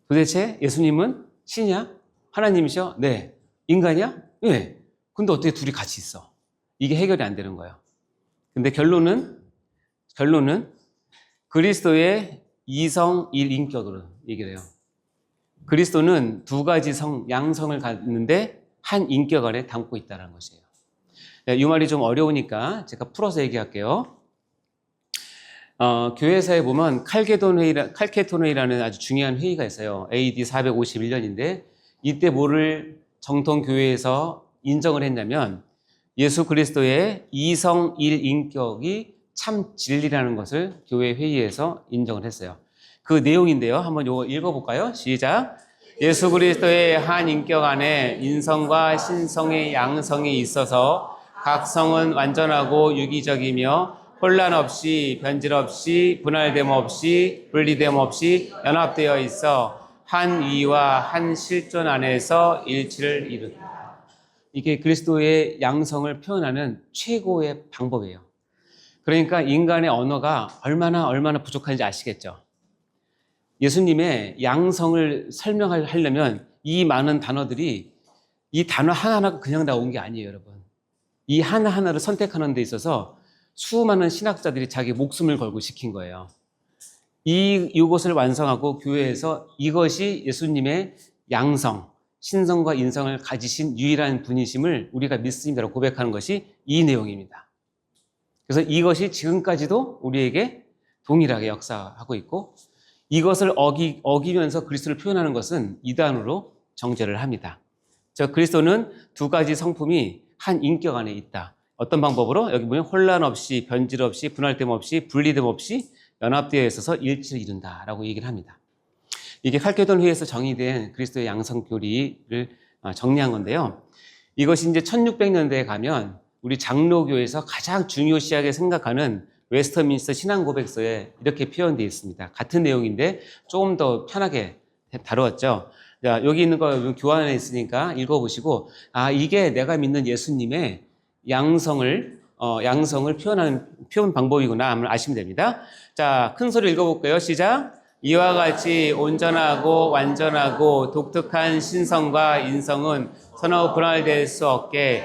도대체 예수님은 신이야? 하나님이셔? 네. 인간이야? 네. 근데 어떻게 둘이 같이 있어? 이게 해결이 안 되는 거예요. 근데 결론은 그리스도의 이성 일인격으로 얘기를 해요. 그리스도는 2가지 양성을 갖는데 한 인격 안에 담고 있다는 것이에요. 이 말이 좀 어려우니까 제가 풀어서 얘기할게요. 교회사에 보면 칼케톤 회의라는 아주 중요한 회의가 있어요. AD 451년인데 이때 뭐를 정통교회에서 인정을 했냐면 예수 그리스도의 이성 일인격이 참 진리라는 것을 교회 회의에서 인정을 했어요. 그 내용인데요. 한번 이거 읽어볼까요? 시작. 예수 그리스도의 한 인격 안에 인성과 신성의 양성이 있어서 각 성은 완전하고 유기적이며 혼란 없이 변질 없이 분할됨 없이 분리됨 없이 연합되어 있어 한 위와 한 실존 안에서 일치를 이룬다. 이게 그리스도의 양성을 표현하는 최고의 방법이에요. 그러니까 인간의 언어가 얼마나 부족한지 아시겠죠? 예수님의 양성을 설명하려면 이 많은 단어들이 이 단어 하나하나가 그냥 나온 게 아니에요, 여러분. 이 하나하나를 선택하는 데 있어서 수많은 신학자들이 자기 목숨을 걸고 시킨 거예요. 이것을 완성하고 교회에서 이것이 예수님의 양성, 신성과 인성을 가지신 유일한 분이심을 우리가 믿습니다라고 고백하는 것이 이 내용입니다. 그래서 이것이 지금까지도 우리에게 동일하게 역사하고 있고, 이것을 어기면서 그리스도를 표현하는 것은 이단으로 정죄를 합니다. 저 그리스도는 두 가지 성품이 한 인격 안에 있다. 어떤 방법으로? 여기 보면 혼란 없이, 변질 없이, 분할됨 없이, 분리됨 없이 연합되어 있어서 일치를 이룬다라고 얘기를 합니다. 이게 칼케돈 회의에서 정의된 그리스도의 양성 교리를 정리한 건데요. 이것이 이제 1600년대에 가면 우리 장로교에서 가장 중요시하게 생각하는 웨스터민스터 신앙 고백서에 이렇게 표현되어 있습니다. 같은 내용인데 조금 더 편하게 다루었죠. 자, 여기 있는 거 교환에 있으니까 읽어보시고, 이게 내가 믿는 예수님의 양성을 표현하는 표현 방법이구나 하면 아시면 됩니다. 자, 큰 소리 읽어볼게요. 시작. 이와 같이 온전하고 완전하고 독특한 신성과 인성은 서로 분할될 수 없게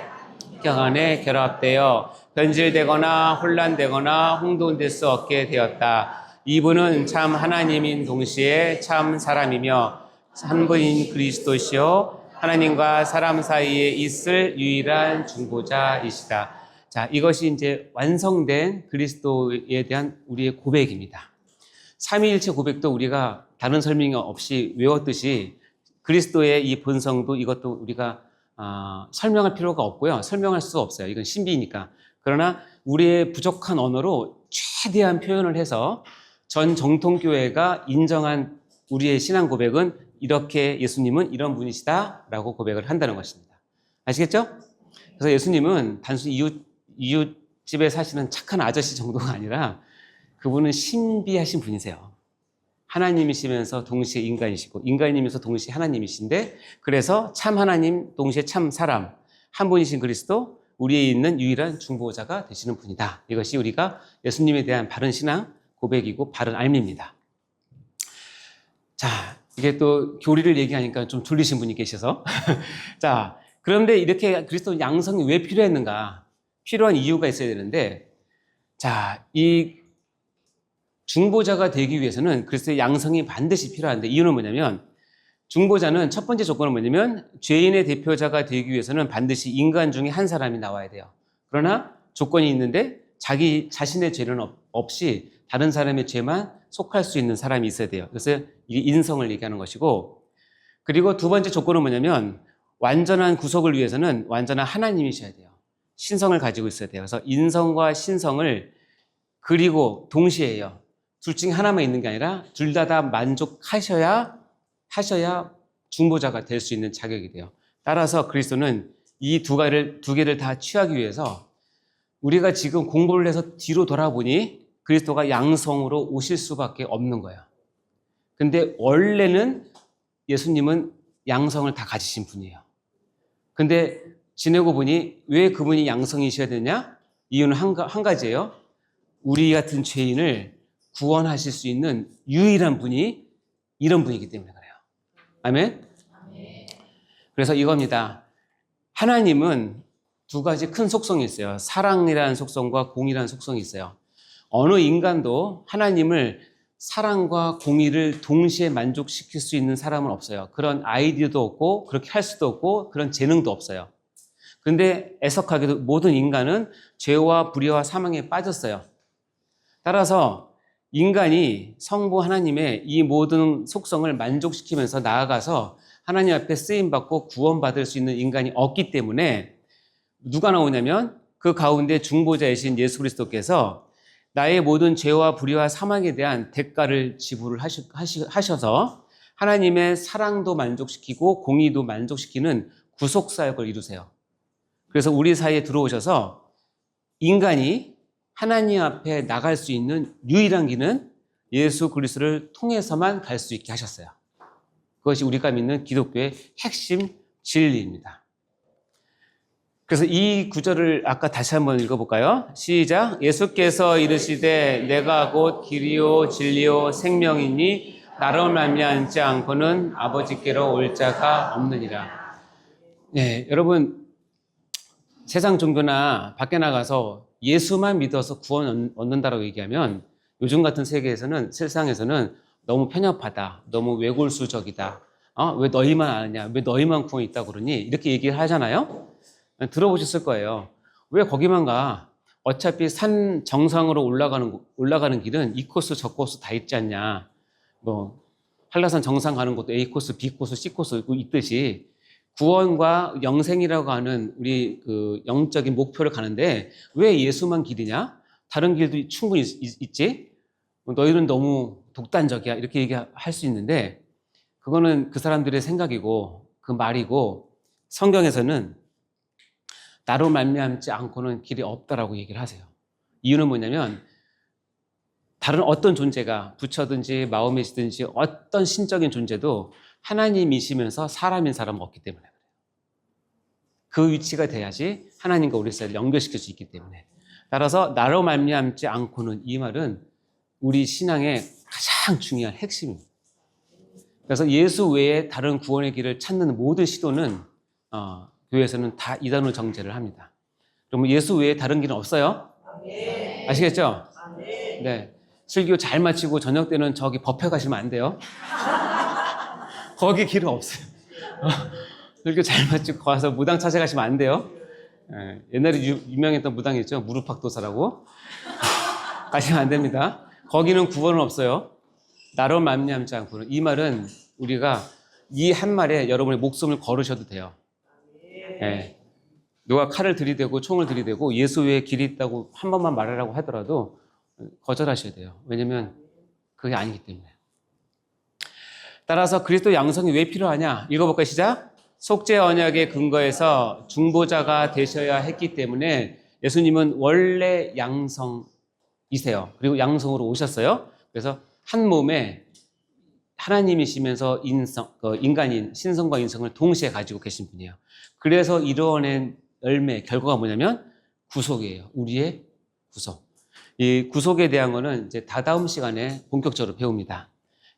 경 안에 결합되어 변질되거나 혼란되거나 혼돈될 수 없게 되었다. 이분은 참 하나님인 동시에 참 사람이며 한 분인 그리스도시요 하나님과 사람 사이에 있을 유일한 중보자이시다. 자, 이것이 이제 완성된 그리스도에 대한 우리의 고백입니다. 삼위일체 고백도 우리가 다른 설명이 없이 외웠듯이 그리스도의 이 본성도 이것도 우리가 설명할 필요가 없고요. 설명할 수가 없어요. 이건 신비니까. 그러나 우리의 부족한 언어로 최대한 표현을 해서 전 정통교회가 인정한 우리의 신앙 고백은 이렇게 예수님은 이런 분이시다라고 고백을 한다는 것입니다. 아시겠죠? 그래서 예수님은 단순히 이웃집에 사시는 착한 아저씨 정도가 아니라 그분은 신비하신 분이세요. 하나님이시면서 동시에 인간이시고 인간이면서 동시에 하나님이신데, 그래서 참 하나님 동시에 참 사람, 한 분이신 그리스도, 우리에 있는 유일한 중보자가 되시는 분이다. 이것이 우리가 예수님에 대한 바른 신앙 고백이고 바른 알미입니다. 자, 이게 또 교리를 얘기하니까 좀 졸리신 분이 계셔서 자, 그런데 이렇게 그리스도 양성이 왜 필요했는가? 필요한 이유가 있어야 되는데, 자, 이 중보자가 되기 위해서는 그리스도의 양성이 반드시 필요한데, 이유는 뭐냐면 중보자는 첫 번째 조건은 뭐냐면 죄인의 대표자가 되기 위해서는 반드시 인간 중에 한 사람이 나와야 돼요. 그러나 조건이 있는데 자기 자신의 죄는 없이 다른 사람의 죄만 속할 수 있는 사람이 있어야 돼요. 그래서 이게 인성을 얘기하는 것이고, 그리고 두 번째 조건은 뭐냐면 완전한 구속을 위해서는 완전한 하나님이셔야 돼요. 신성을 가지고 있어야 돼요. 그래서 인성과 신성을 그리고 동시에요. 둘 중에 하나만 있는 게 아니라 둘 다 만족하셔야 중보자가 될 수 있는 자격이 돼요. 따라서 그리스도는 이 두 개를 다 취하기 위해서 우리가 지금 공부를 해서 뒤로 돌아보니 그리스도가 양성으로 오실 수밖에 없는 거예요. 근데 원래는 예수님은 양성을 다 가지신 분이에요. 근데 지내고 보니 왜 그분이 양성이셔야 되냐? 이유는 한 가지예요. 우리 같은 죄인을 구원하실 수 있는 유일한 분이 이런 분이기 때문에 그래요. 아멘? 그래서 이겁니다. 하나님은 두 가지 큰 속성이 있어요. 사랑이라는 속성과 공의라는 속성이 있어요. 어느 인간도 하나님을 사랑과 공의를 동시에 만족시킬 수 있는 사람은 없어요. 그런 아이디어도 없고 그렇게 할 수도 없고 그런 재능도 없어요. 근데 애석하게도 모든 인간은 죄와 불의와 사망에 빠졌어요. 따라서 인간이 성부 하나님의 이 모든 속성을 만족시키면서 나아가서 하나님 앞에 쓰임받고 구원받을 수 있는 인간이 없기 때문에 누가 나오냐면 그 가운데 중보자이신 예수 그리스도께서 나의 모든 죄와 불의와 사망에 대한 대가를 지불을 하셔서 하나님의 사랑도 만족시키고 공의도 만족시키는 구속사역을 이루세요. 그래서 우리 사이에 들어오셔서 인간이 하나님 앞에 나갈 수 있는 유일한 길은 예수 그리스도를 통해서만 갈 수 있게 하셨어요. 그것이 우리가 믿는 기독교의 핵심 진리입니다. 그래서 이 구절을 아까 다시 한번 읽어볼까요? 시작. 예수께서 이르시되 내가 곧 길이요 진리요 생명이니 나로 말미암지 않고는 아버지께로 올 자가 없느니라. 네, 여러분 세상 종교나 밖에 나가서 예수만 믿어서 구원 얻는다라고 얘기하면 요즘 같은 세상에서는 너무 편협하다, 너무 외골수적이다, 왜 너희만 아느냐? 왜 너희만 구원이 있다고 그러니? 이렇게 얘기를 하잖아요. 들어보셨을 거예요. 왜 거기만 가? 어차피 산 정상으로 올라가는 길은 이 코스 저 코스 다 있지 않냐. 뭐 한라산 정상 가는 것도 A 코스, B 코스, C 코스 있듯이 구원과 영생이라고 하는 우리 그 영적인 목표를 가는데 왜 예수만 길이냐? 다른 길도 충분히 있지? 너희는 너무 독단적이야. 이렇게 얘기할 수 있는데 그거는 그 사람들의 생각이고 그 말이고 성경에서는 나로 말미암지 않고는 길이 없다라고 얘기를 하세요. 이유는 뭐냐면 다른 어떤 존재가 부처든지 마음이든지 어떤 신적인 존재도 하나님이시면서 사람인 사람은 없기 때문에 그래요. 그 위치가 돼야지 하나님과 우리 사이를 연결시킬 수 있기 때문에. 따라서 나로 말미암지 않고는 이 말은 우리 신앙의 가장 중요한 핵심입니다. 그래서 예수 외에 다른 구원의 길을 찾는 모든 시도는 교회에서는 다 이단으로 정죄를 합니다. 그러면 예수 외에 다른 길은 없어요? 아시겠죠? 네. 설교 잘 마치고 저녁 때는 저기 법회 가시면 안 돼요. 거기 길은 없어요. 설교 잘 마치고 가서 무당 찾아가시면 안 돼요. 옛날에 유명했던 무당이 있죠. 무릎팍도사라고. 가시면 안 됩니다. 거기는 구원은 없어요. 나로 말미암지 않고는. 이 말은 우리가 이 한 말에 여러분의 목숨을 걸으셔도 돼요. 네. 누가 칼을 들이대고 총을 들이대고 예수 외에 길이 있다고 한 번만 말하라고 하더라도 거절하셔야 돼요. 왜냐면 그게 아니기 때문에. 따라서 그리스도 양성이 왜 필요하냐? 읽어볼까요? 시작. 속죄 언약의 근거에서 중보자가 되셔야 했기 때문에 예수님은 원래 양성이세요. 그리고 양성으로 오셨어요. 그래서 한 몸에 하나님이시면서 인간인 신성과 인성을 동시에 가지고 계신 분이에요. 그래서 이루어낸 열매, 결과가 뭐냐면 구속이에요. 우리의 구속. 이 구속에 대한 거는 이제 다다음 시간에 본격적으로 배웁니다.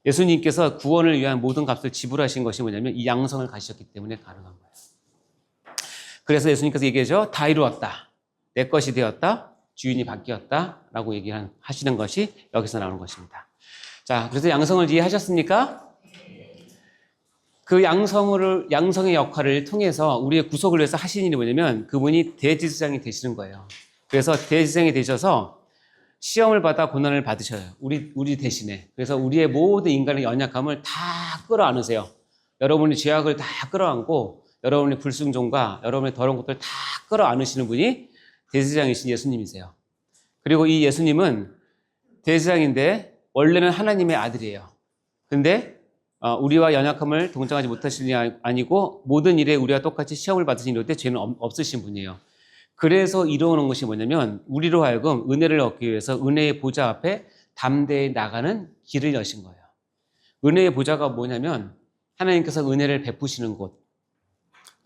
예수님께서 구원을 위한 모든 값을 지불하신 것이 뭐냐면 이 양성을 가지셨기 때문에 가능한 거예요. 그래서 예수님께서 얘기하죠. 다 이루었다. 내 것이 되었다. 주인이 바뀌었다. 라고 얘기하시는 것이 여기서 나오는 것입니다. 자, 그래서 양성을 이해하셨습니까? 그 양성의 역할을 통해서 우리의 구속을 위해서 하신 일이 뭐냐면 그분이 대제사장이 되시는 거예요. 그래서 대제사장이 되셔서 시험을 받아 고난을 받으셔요. 우리 대신에. 그래서 우리의 모든 인간의 연약함을 다 끌어안으세요. 여러분의 죄악을 다 끌어안고 여러분의 불순종과 여러분의 더러운 것들을 다 끌어안으시는 분이 대제사장이신 예수님이세요. 그리고 이 예수님은 대제사장인데 원래는 하나님의 아들이에요. 근데 우리와 연약함을 동정하지 못하시는 게 아니고 모든 일에 우리와 똑같이 시험을 받으신 이럴 죄는 없으신 분이에요. 그래서 이루어놓은 것이 뭐냐면 우리로 하여금 은혜를 얻기 위해서 은혜의 보좌 앞에 담대히 나가는 길을 여신 거예요. 은혜의 보좌가 뭐냐면 하나님께서 은혜를 베푸시는 곳.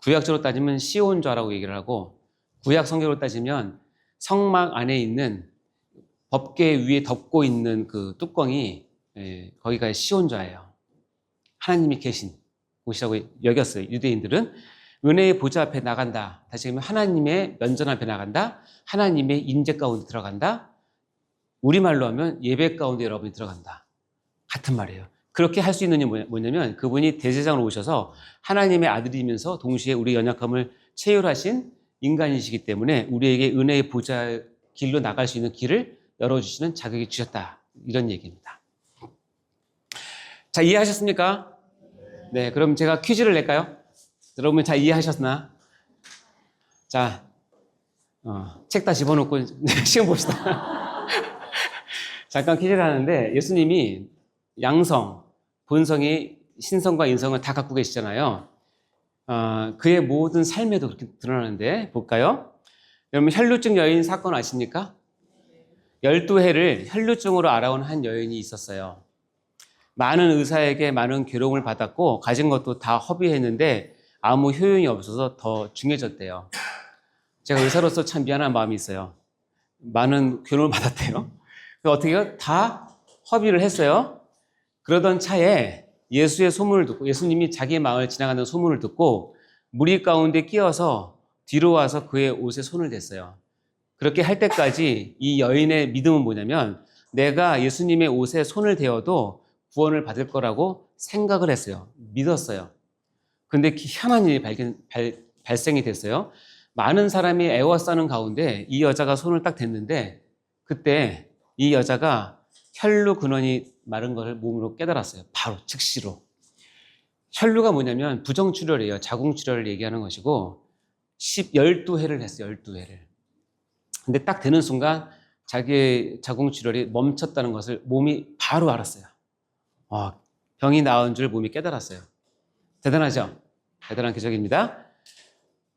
구약적으로 따지면 시온좌라고 얘기를 하고 구약 성경으로 따지면 성막 안에 있는 법궤 위에 덮고 있는 그 뚜껑이 거기가 시온좌예요. 하나님이 계신 곳이라고 여겼어요. 유대인들은. 은혜의 보좌 앞에 나간다. 다시 얘기하면 하나님의 면전 앞에 나간다. 하나님의 인재 가운데 들어간다. 우리말로 하면 예배 가운데 여러분이 들어간다. 같은 말이에요. 그렇게 할 수 있는 게 뭐냐면 그분이 대제사장으로 오셔서 하나님의 아들이면서 동시에 우리 연약함을 체휼하신 인간이시기 때문에 우리에게 은혜의 보좌 길로 나갈 수 있는 길을 열어주시는 자격이 주셨다. 이런 얘기입니다. 자, 이해하셨습니까? 네, 그럼 제가 퀴즈를 낼까요? 여러분 잘 이해하셨나? 자, 책 다 집어넣고 시험 봅시다. 잠깐 퀴즈를 하는데 예수님이 양성, 본성이 신성과 인성을 다 갖고 계시잖아요. 그의 모든 삶에도 그렇게 드러나는데 볼까요? 여러분 혈루증 여인 사건 아십니까? 12해를 혈루증으로 알아온 한 여인이 있었어요. 많은 의사에게 많은 괴로움을 받았고 가진 것도 다 허비했는데 아무 효용이 없어서 더 중해졌대요. 제가 의사로서 참 미안한 마음이 있어요. 많은 괴로움을 받았대요. 어떻게 해요? 다 허비를 했어요. 그러던 차에 예수의 소문을 듣고 예수님이 자기의 마을 지나가는 소문을 듣고 무리 가운데 끼어서 뒤로 와서 그의 옷에 손을 댔어요. 그렇게 할 때까지 이 여인의 믿음은 뭐냐면 내가 예수님의 옷에 손을 대어도 구원을 받을 거라고 생각을 했어요. 믿었어요. 근데 희한한 일이 발생이 됐어요. 많은 사람이 애워싸는 가운데 이 여자가 손을 딱 댔는데 그때 이 여자가 혈루 근원이 마른 것을 몸으로 깨달았어요. 바로 즉시로. 혈루가 뭐냐면 부정출혈이에요. 자궁출혈을 얘기하는 것이고 12회를 했어요. 12회를. 근데 딱 되는 순간 자기의 자궁출혈이 멈췄다는 것을 몸이 바로 알았어요. 병이 나은 줄 몸이 깨달았어요. 대단하죠? 대단한 기적입니다.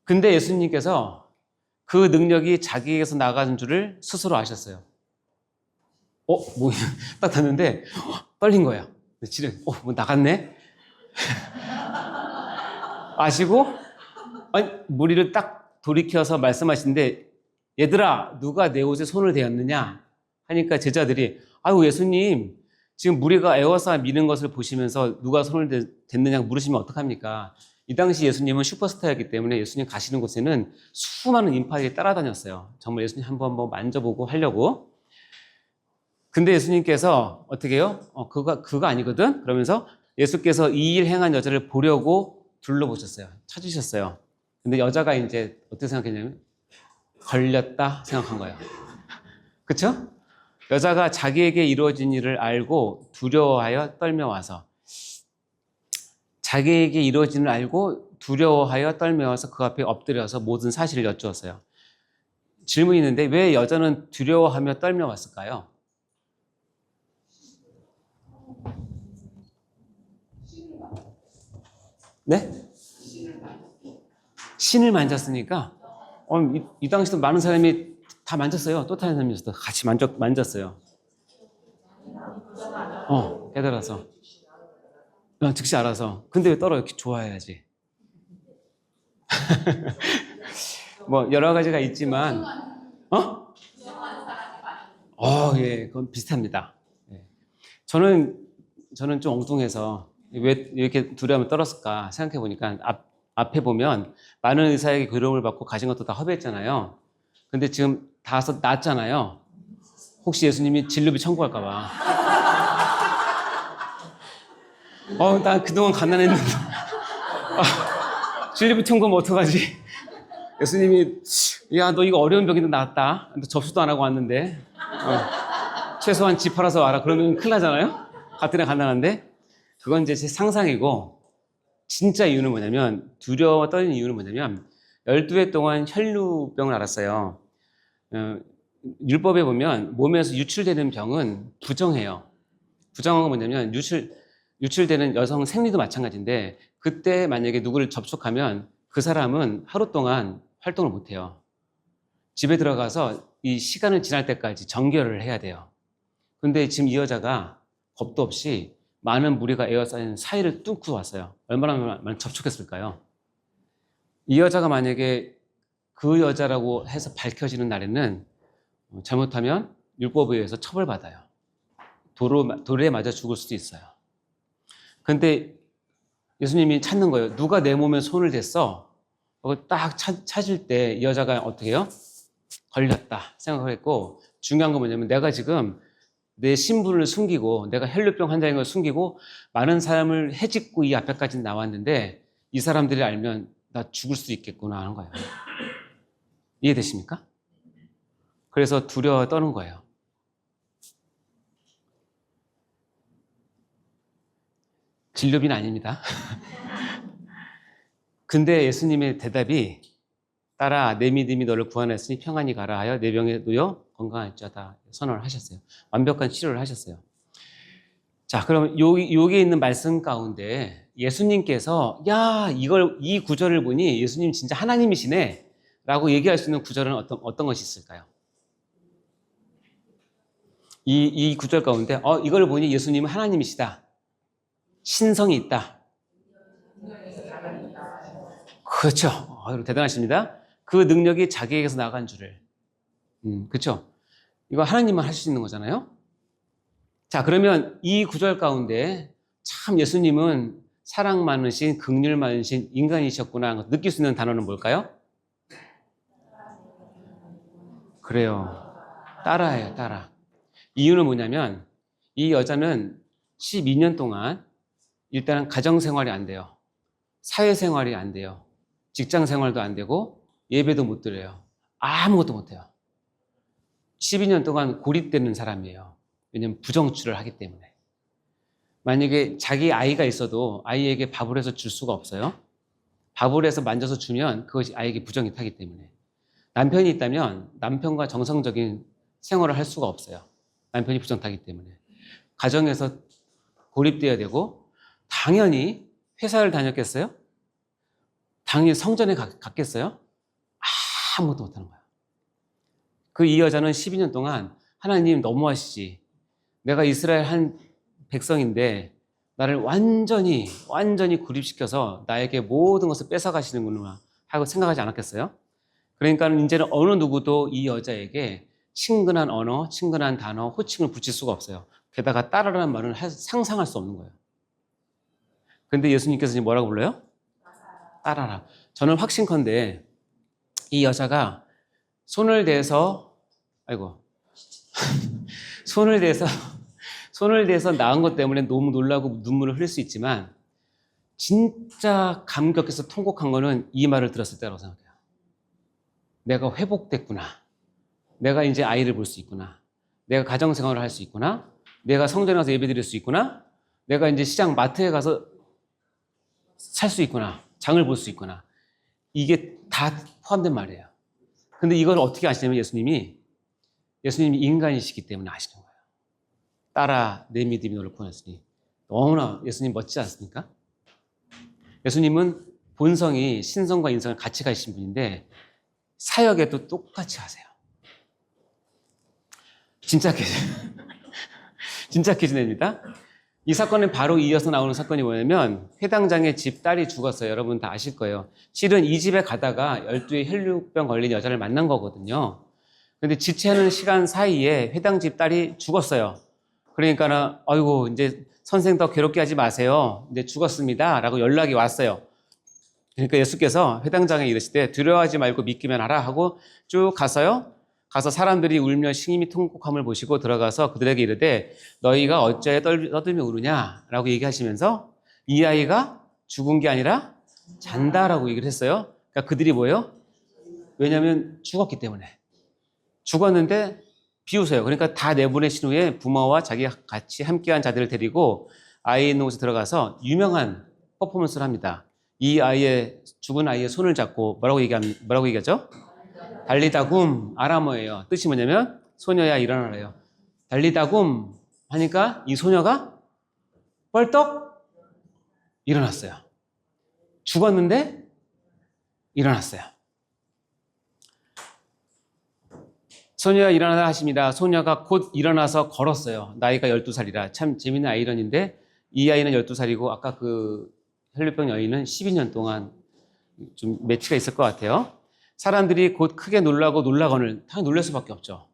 근데 예수님께서 그 능력이 자기에게서 나가는 줄을 스스로 아셨어요. 딱 됐는데 떨린 거예요. 뭐 나갔네? 아시고 무리를 딱 돌이켜서 말씀하시는데 얘들아 누가 내 옷에 손을 대었느냐 하니까 제자들이 아유 예수님 지금 무리가 에워싸 미는 것을 보시면서 누가 손을 댔느냐고 물으시면 어떡합니까? 이 당시 예수님은 슈퍼스타였기 때문에 예수님 가시는 곳에는 수많은 인파들이 따라다녔어요. 정말 예수님 한번 만져보고 하려고. 근데 예수님께서 어떻게 해요? 그거 아니거든? 그러면서 예수께서 이 일 행한 여자를 보려고 둘러보셨어요. 찾으셨어요. 근데 여자가 이제 어떻게 생각했냐면 걸렸다 생각한 거예요. 그쵸? 여자가 자기에게 이루어진 일을 알고 두려워하여 떨며 와서 자기에게 이루어진 일을 알고 두려워하여 떨며 와서 그 앞에 엎드려서 모든 사실을 여쭈었어요. 질문이 있는데 왜 여자는 두려워하며 떨며 왔을까요? 네? 신을 만졌으니까 이 당시도 많은 사람이 다 만졌어요. 또 다른 사람이 있어도 같이 만졌어요. 깨달아서. 즉시 알아서. 근데 왜 떨어요? 이렇게 좋아해야지. 뭐 여러 가지가 있지만 예, 그건 비슷합니다. 예. 저는 좀 엉뚱해서 왜 이렇게 두려움을 떨었을까 생각해 보니까 앞에 보면 많은 의사에게 괴로움을 받고 가진 것도 다 허비했잖아요. 근데 지금 다 낫잖아요. 혹시 예수님이 진료비 청구할까 봐. 나 그동안 가난했는데 진료비 청구하면 어떡하지? 예수님이 야, 너 이거 어려운 병인데 나았다. 너 접수도 안 하고 왔는데 최소한 집 팔아서 와라. 그러면 큰일 나잖아요. 같은 애 가난한데. 그건 이제 제 상상이고 진짜 이유는 뭐냐면 두려워 떨리는 이유는 뭐냐면 12회 동안 혈루병을 앓았어요. 율법에 보면 몸에서 유출되는 병은 부정해요. 부정한 건 뭐냐면 유출되는 여성 생리도 마찬가지인데 그때 만약에 누구를 접촉하면 그 사람은 하루 동안 활동을 못해요. 집에 들어가서 이 시간을 지날 때까지 정결을 해야 돼요. 근데 지금 이 여자가 겁도 없이 많은 무리가 에워싸인 사이를 뚫고 왔어요. 얼마나 많이 접촉했을까요? 이 여자가 만약에 그 여자라고 해서 밝혀지는 날에는 잘못하면 율법에 의해서 처벌받아요. 돌에 맞아 죽을 수도 있어요. 근데 예수님이 찾는 거예요. 누가 내 몸에 손을 댔어? 딱 찾을 때 이 여자가 어떻게 해요? 걸렸다 생각을 했고 중요한 건 뭐냐면 내가 지금 내 신분을 숨기고 내가 혈루병 환자인 걸 숨기고 많은 사람을 해집고 이 앞에까지 나왔는데 이 사람들이 알면 나 죽을 수 있겠구나 하는 거예요. 이해되십니까? 그래서 두려워 떠는 거예요. 진료비는 아닙니다. 근데 예수님의 대답이 딸아 내 믿음이 너를 구원했으니 평안히 가라 하여 내 병에 놓여 건강할지어다 선언을 하셨어요. 완벽한 치료를 하셨어요. 자, 그럼 여기에 있는 말씀 가운데 예수님께서 이 구절을 보니 예수님 진짜 하나님이시네 라고 얘기할 수 있는 구절은 어떤 것이 있을까요? 이 구절 가운데 이걸 보니 예수님은 하나님이시다. 신성이 있다. 그렇죠. 대단하십니다. 그 능력이 자기에게서 나간 줄을. 그렇죠. 이거 하나님만 할 수 있는 거잖아요. 자, 그러면 이 구절 가운데 참 예수님은 사랑 많으신, 긍휼 많으신 인간이셨구나 느낄 수 있는 단어는 뭘까요? 그래요. 따라예요, 따라. 이유는 뭐냐면 이 여자는 12년 동안 일단은 가정생활이 안 돼요. 사회생활이 안 돼요. 직장생활도 안 되고 예배도 못 드려요. 아무것도 못 해요. 12년 동안 고립되는 사람이에요. 왜냐면 부정출을 하기 때문에. 만약에 자기 아이가 있어도 아이에게 밥을 해서 줄 수가 없어요. 밥을 해서 만져서 주면 그것이 아이에게 부정이 타기 때문에. 남편이 있다면 남편과 정상적인 생활을 할 수가 없어요. 남편이 부정 타기 때문에. 가정에서 고립되어야 되고, 당연히 회사를 다녔겠어요? 당연히 성전에 갔겠어요? 아무것도 못하는 거야. 그 이 여자는 12년 동안 하나님 너무하시지. 내가 이스라엘 한 백성인데 나를 완전히 고립시켜서 나에게 모든 것을 뺏어가시는구나 하고 생각하지 않았겠어요? 그러니까 이제는 어느 누구도 이 여자에게 친근한 언어, 친근한 단어, 호칭을 붙일 수가 없어요. 게다가 따라라는 말은 상상할 수 없는 거예요. 그런데 예수님께서 지금 뭐라고 불러요? 따라라. 저는 확신컨대 이 여자가 손을 대서 손을 대서 나은 것 때문에 너무 놀라고 눈물을 흘릴 수 있지만 진짜 감격해서 통곡한 거는 이 말을 들었을 때라고 생각해요. 내가 회복됐구나. 내가 이제 아이를 볼 수 있구나. 내가 가정생활을 할 수 있구나. 내가 성전에 가서 예배드릴 수 있구나. 내가 이제 시장 마트에 가서 살 수 있구나. 장을 볼 수 있구나. 이게 다 포함된 말이에요. 근데 이걸 어떻게 아시냐면 예수님이 인간이시기 때문에 아시는 거예요. 따라 내 믿음이 너를 구원했으니. 너무나 예수님 멋지지 않습니까? 예수님은 본성이 신성과 인성을 같이 가지신 분인데 사역에도 똑같이 하세요. 진짜 퀴즈냅니다. 이 사건은 바로 이어서 나오는 사건이 뭐냐면 회당장의 집 딸이 죽었어요. 여러분 다 아실 거예요. 실은 이 집에 가다가 12의 혈류병 걸린 여자를 만난 거거든요. 근데 지체하는 시간 사이에 회당 집 딸이 죽었어요. 그러니까는 아이고 이제 선생 더 괴롭게 하지 마세요. 이제 죽었습니다. 라고 연락이 왔어요. 그러니까 예수께서 회당장에 이르시되 두려워하지 말고 믿기만 하라 하고 쭉 가서 사람들이 울며 신음이 통곡함을 보시고 들어가서 그들에게 이르되 너희가 어찌하여 떠들며 우느냐 라고 얘기하시면서 이 아이가 죽은 게 아니라 잔다라고 얘기를 했어요. 그러니까 그들이 뭐예요? 왜냐하면 죽었기 때문에. 죽었는데 비웃어요. 그러니까 다 내보내신 후에 부모와 자기가 같이 함께한 자들을 데리고 아이 있는 곳에 들어가서 유명한 퍼포먼스를 합니다. 이 죽은 아이의 손을 잡고 뭐라고 얘기하죠? 달리다굼, 아람어예요. 뜻이 뭐냐면 소녀야 일어나래요. 달리다굼 하니까 이 소녀가 벌떡 일어났어요. 죽었는데 일어났어요. 소녀가 일어나다 하십니다. 소녀가 곧 일어나서 걸었어요. 나이가 12살이라 참 재밌는 아이러니인데 이 아이는 12살이고 아까 그 혈류병 여인은 12년 동안 좀 매치가 있을 것 같아요. 사람들이 곧 크게 놀라거늘 당연히 놀랄 수밖에 없죠.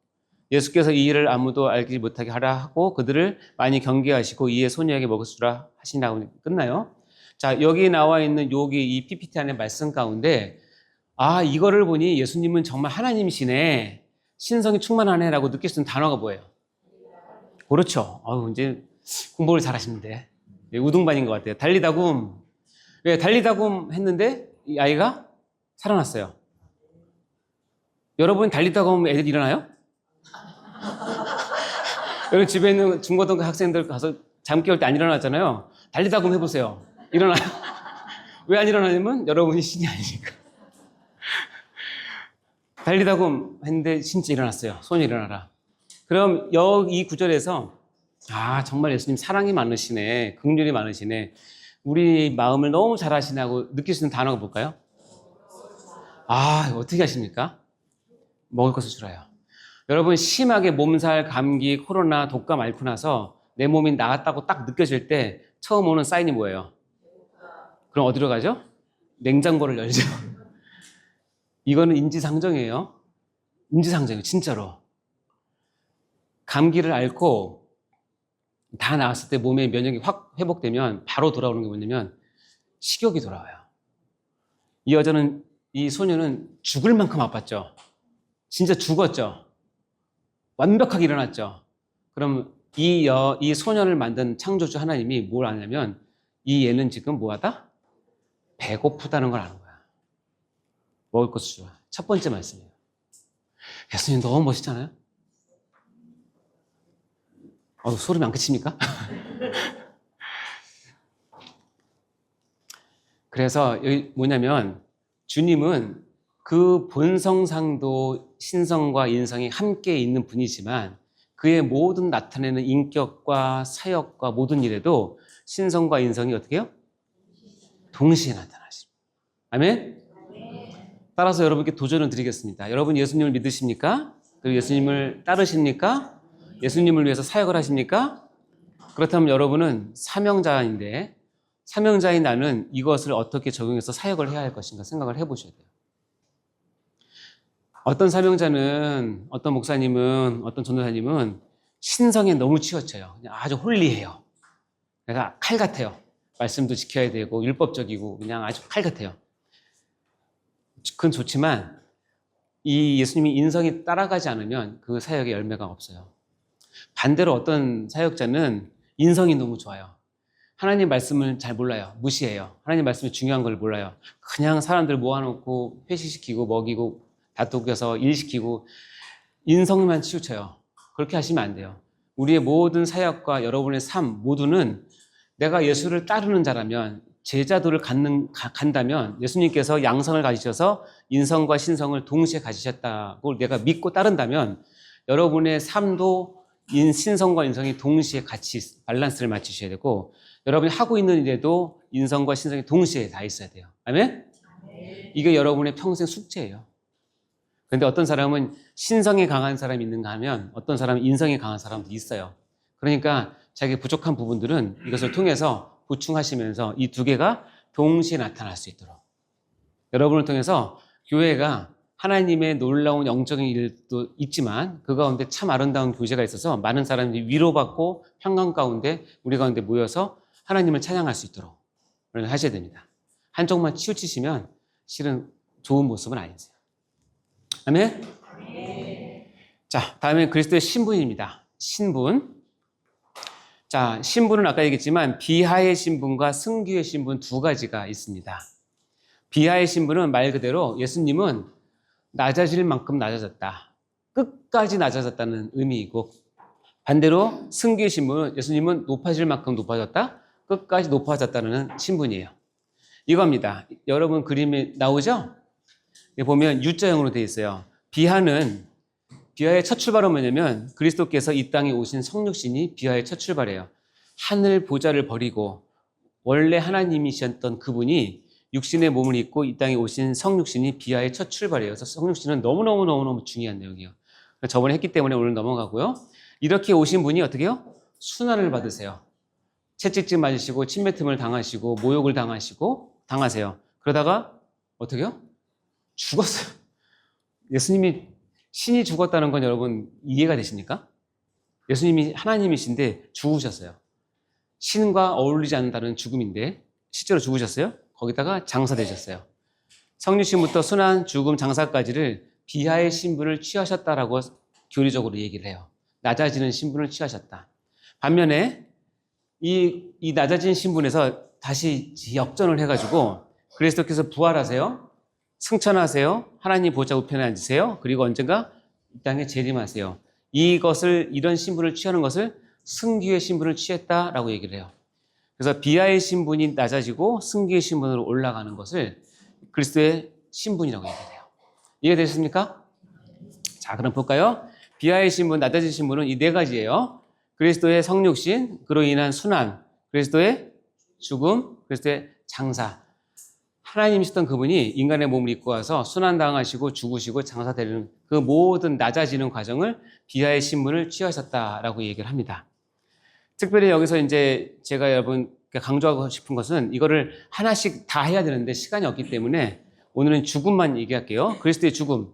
예수께서 이 일을 아무도 알지 못하게 하라 하고 그들을 많이 경계하시고 이에 소녀에게 먹을 주라 하시나고 끝나요. 자, 여기 나와 있는 여기 이 PPT 안에 말씀 가운데 이거를 보니 예수님은 정말 하나님이시네. 신성이 충만하네라고 느낄 수 있는 단어가 뭐예요? 그렇죠. 이제 공부를 잘하시는데 우등반인 것 같아요. 달리다굼. 왜 달리다굼 했는데 이 아이가 살아났어요. 여러분 달리다가 오면 애들 일어나요? 여러분 집에 있는 중고등학교 학생들 가서 잠 깨울 때 안 일어나잖아요. 달리다가 해보세요. 일어나요? 왜 안 일어나냐면 여러분이 신이 아니니까. 달리다가 했는데 진짜 일어났어요. 손이 일어나라. 그럼 이 구절에서 정말 예수님 사랑이 많으시네. 긍휼이 많으시네. 우리 마음을 너무 잘 아시냐고 느낄 수 있는 단어가 뭘까요? 어떻게 하십니까? 먹을 것을 주라요. 여러분 심하게 몸살, 감기, 코로나, 독감 앓고 나서 내 몸이 나았다고 딱 느껴질 때 처음 오는 사인이 뭐예요? 그럼 어디로 가죠? 냉장고를 열죠. 이거는 인지상정이에요. 인지상정이에요. 진짜로. 감기를 앓고 다 나았을 때 몸의 면역이 확 회복되면 바로 돌아오는 게 뭐냐면 식욕이 돌아와요. 이 소녀는 죽을 만큼 아팠죠. 진짜 죽었죠. 완벽하게 일어났죠. 그럼 이 소년을 만든 창조주 하나님이 뭘 하냐면 이 얘는 지금 뭐하다? 배고프다는 걸 아는 거야. 먹을 것을 좋아. 첫 번째 말씀이에요. 예수님 너무 멋있잖아요? 소름이 안 끼칩니까? 그래서 여기 뭐냐면 주님은 그 본성상도 신성과 인성이 함께 있는 분이지만 그의 모든 나타내는 인격과 사역과 모든 일에도 신성과 인성이 어떻게 해요? 동시에 나타나십니다. 아멘? 따라서 여러분께 도전을 드리겠습니다. 여러분 예수님을 믿으십니까? 그리고 예수님을 따르십니까? 예수님을 위해서 사역을 하십니까? 그렇다면 여러분은 사명자인데 사명자인 나는 이것을 어떻게 적용해서 사역을 해야 할 것인가 생각을 해보셔야 돼요. 어떤 사명자는, 어떤 목사님은, 어떤 전도사님은 신성에 너무 치우쳐요. 그냥 아주 홀리해요. 내가 칼 같아요. 말씀도 지켜야 되고 율법적이고 그냥 아주 칼 같아요. 그건 좋지만 이 예수님이 인성이 따라가지 않으면 그 사역의 열매가 없어요. 반대로 어떤 사역자는 인성이 너무 좋아요. 하나님 말씀을 잘 몰라요. 무시해요. 하나님 말씀이 중요한 걸 몰라요. 그냥 사람들 모아놓고 회식시키고 먹이고 다투겨서 일시키고 인성만 치우쳐요. 그렇게 하시면 안 돼요. 우리의 모든 사역과 여러분의 삶 모두는 내가 예수를 따르는 자라면 제자도를 간다면 예수님께서 양성을 가지셔서 인성과 신성을 동시에 가지셨다고 내가 믿고 따른다면 여러분의 삶도 신성과 인성이 동시에 같이 밸런스를 맞추셔야 되고 여러분이 하고 있는 일에도 인성과 신성이 동시에 다 있어야 돼요. 아멘? 이게 여러분의 평생 숙제예요. 그런데 어떤 사람은 신성에 강한 사람이 있는가 하면 어떤 사람은 인성에 강한 사람도 있어요. 그러니까 자기 부족한 부분들은 이것을 통해서 보충하시면서 이 두 개가 동시에 나타날 수 있도록 여러분을 통해서 교회가 하나님의 놀라운 영적인 일도 있지만 그 가운데 참 아름다운 교제가 있어서 많은 사람들이 위로받고 평강 가운데 우리 가운데 모여서 하나님을 찬양할 수 있도록 하셔야 됩니다. 한쪽만 치우치시면 실은 좋은 모습은 아니세요. 아멘? 자, 다음에 그리스도의 신분입니다. 신분. 자, 신분은 아까 얘기했지만 비하의 신분과 승귀의 신분 두 가지가 있습니다. 비하의 신분은 말 그대로 예수님은 낮아질 만큼 낮아졌다. 끝까지 낮아졌다는 의미이고 반대로 승귀의 신분은 예수님은 높아질 만큼 높아졌다. 끝까지 높아졌다는 신분이에요. 이겁니다. 여러분 그림이 나오죠? 보면 U자형으로 되어 있어요. 비하의 첫 출발은 뭐냐면 그리스도께서 이 땅에 오신 성육신이 비하의 첫 출발이에요. 하늘 보좌를 버리고 원래 하나님이셨던 그분이 육신의 몸을 입고 이 땅에 오신 성육신이 비하의 첫 출발이에요. 그래서 성육신은 너무너무 중요한 내용이에요. 저번에 했기 때문에 오늘 넘어가고요. 이렇게 오신 분이 어떻게 해요? 순환을 받으세요. 채찍질 맞으시고 침뱉음을 당하시고 모욕을 당하세요. 그러다가 어떻게 해요? 죽었어요. 예수님이 신이 죽었다는 건 여러분 이해가 되십니까? 예수님이 하나님이신데 죽으셨어요. 신과 어울리지 않는다는 죽음인데 실제로 죽으셨어요. 거기다가 장사되셨어요. 성육신부터 순환, 죽음, 장사까지를 비하의 신분을 취하셨다라고 교리적으로 얘기를 해요. 낮아지는 신분을 취하셨다. 반면에 이 낮아진 신분에서 다시 역전을 해가지고 그리스도께서 부활하세요. 승천하세요. 하나님 보좌 우편에 앉으세요. 그리고 언젠가 이 땅에 재림하세요. 이런 신분을 취하는 것을 승귀의 신분을 취했다라고 얘기를 해요. 그래서 비하의 신분이 낮아지고 승귀의 신분으로 올라가는 것을 그리스도의 신분이라고 얘기를 해요. 이해되셨습니까? 자, 그럼 볼까요? 비하의 신분, 낮아진 신분은 이 네 가지예요. 그리스도의 성육신, 그로 인한 순환, 그리스도의 죽음, 그리스도의 장사. 하나님이셨던 그분이 인간의 몸을 입고 와서 순환당하시고 죽으시고 장사되는 그 모든 낮아지는 과정을 비하의 신분을 취하셨다라고 얘기를 합니다. 특별히 여기서 이제 제가 여러분께 강조하고 싶은 것은 이거를 하나씩 다 해야 되는데 시간이 없기 때문에 오늘은 죽음만 얘기할게요. 그리스도의 죽음.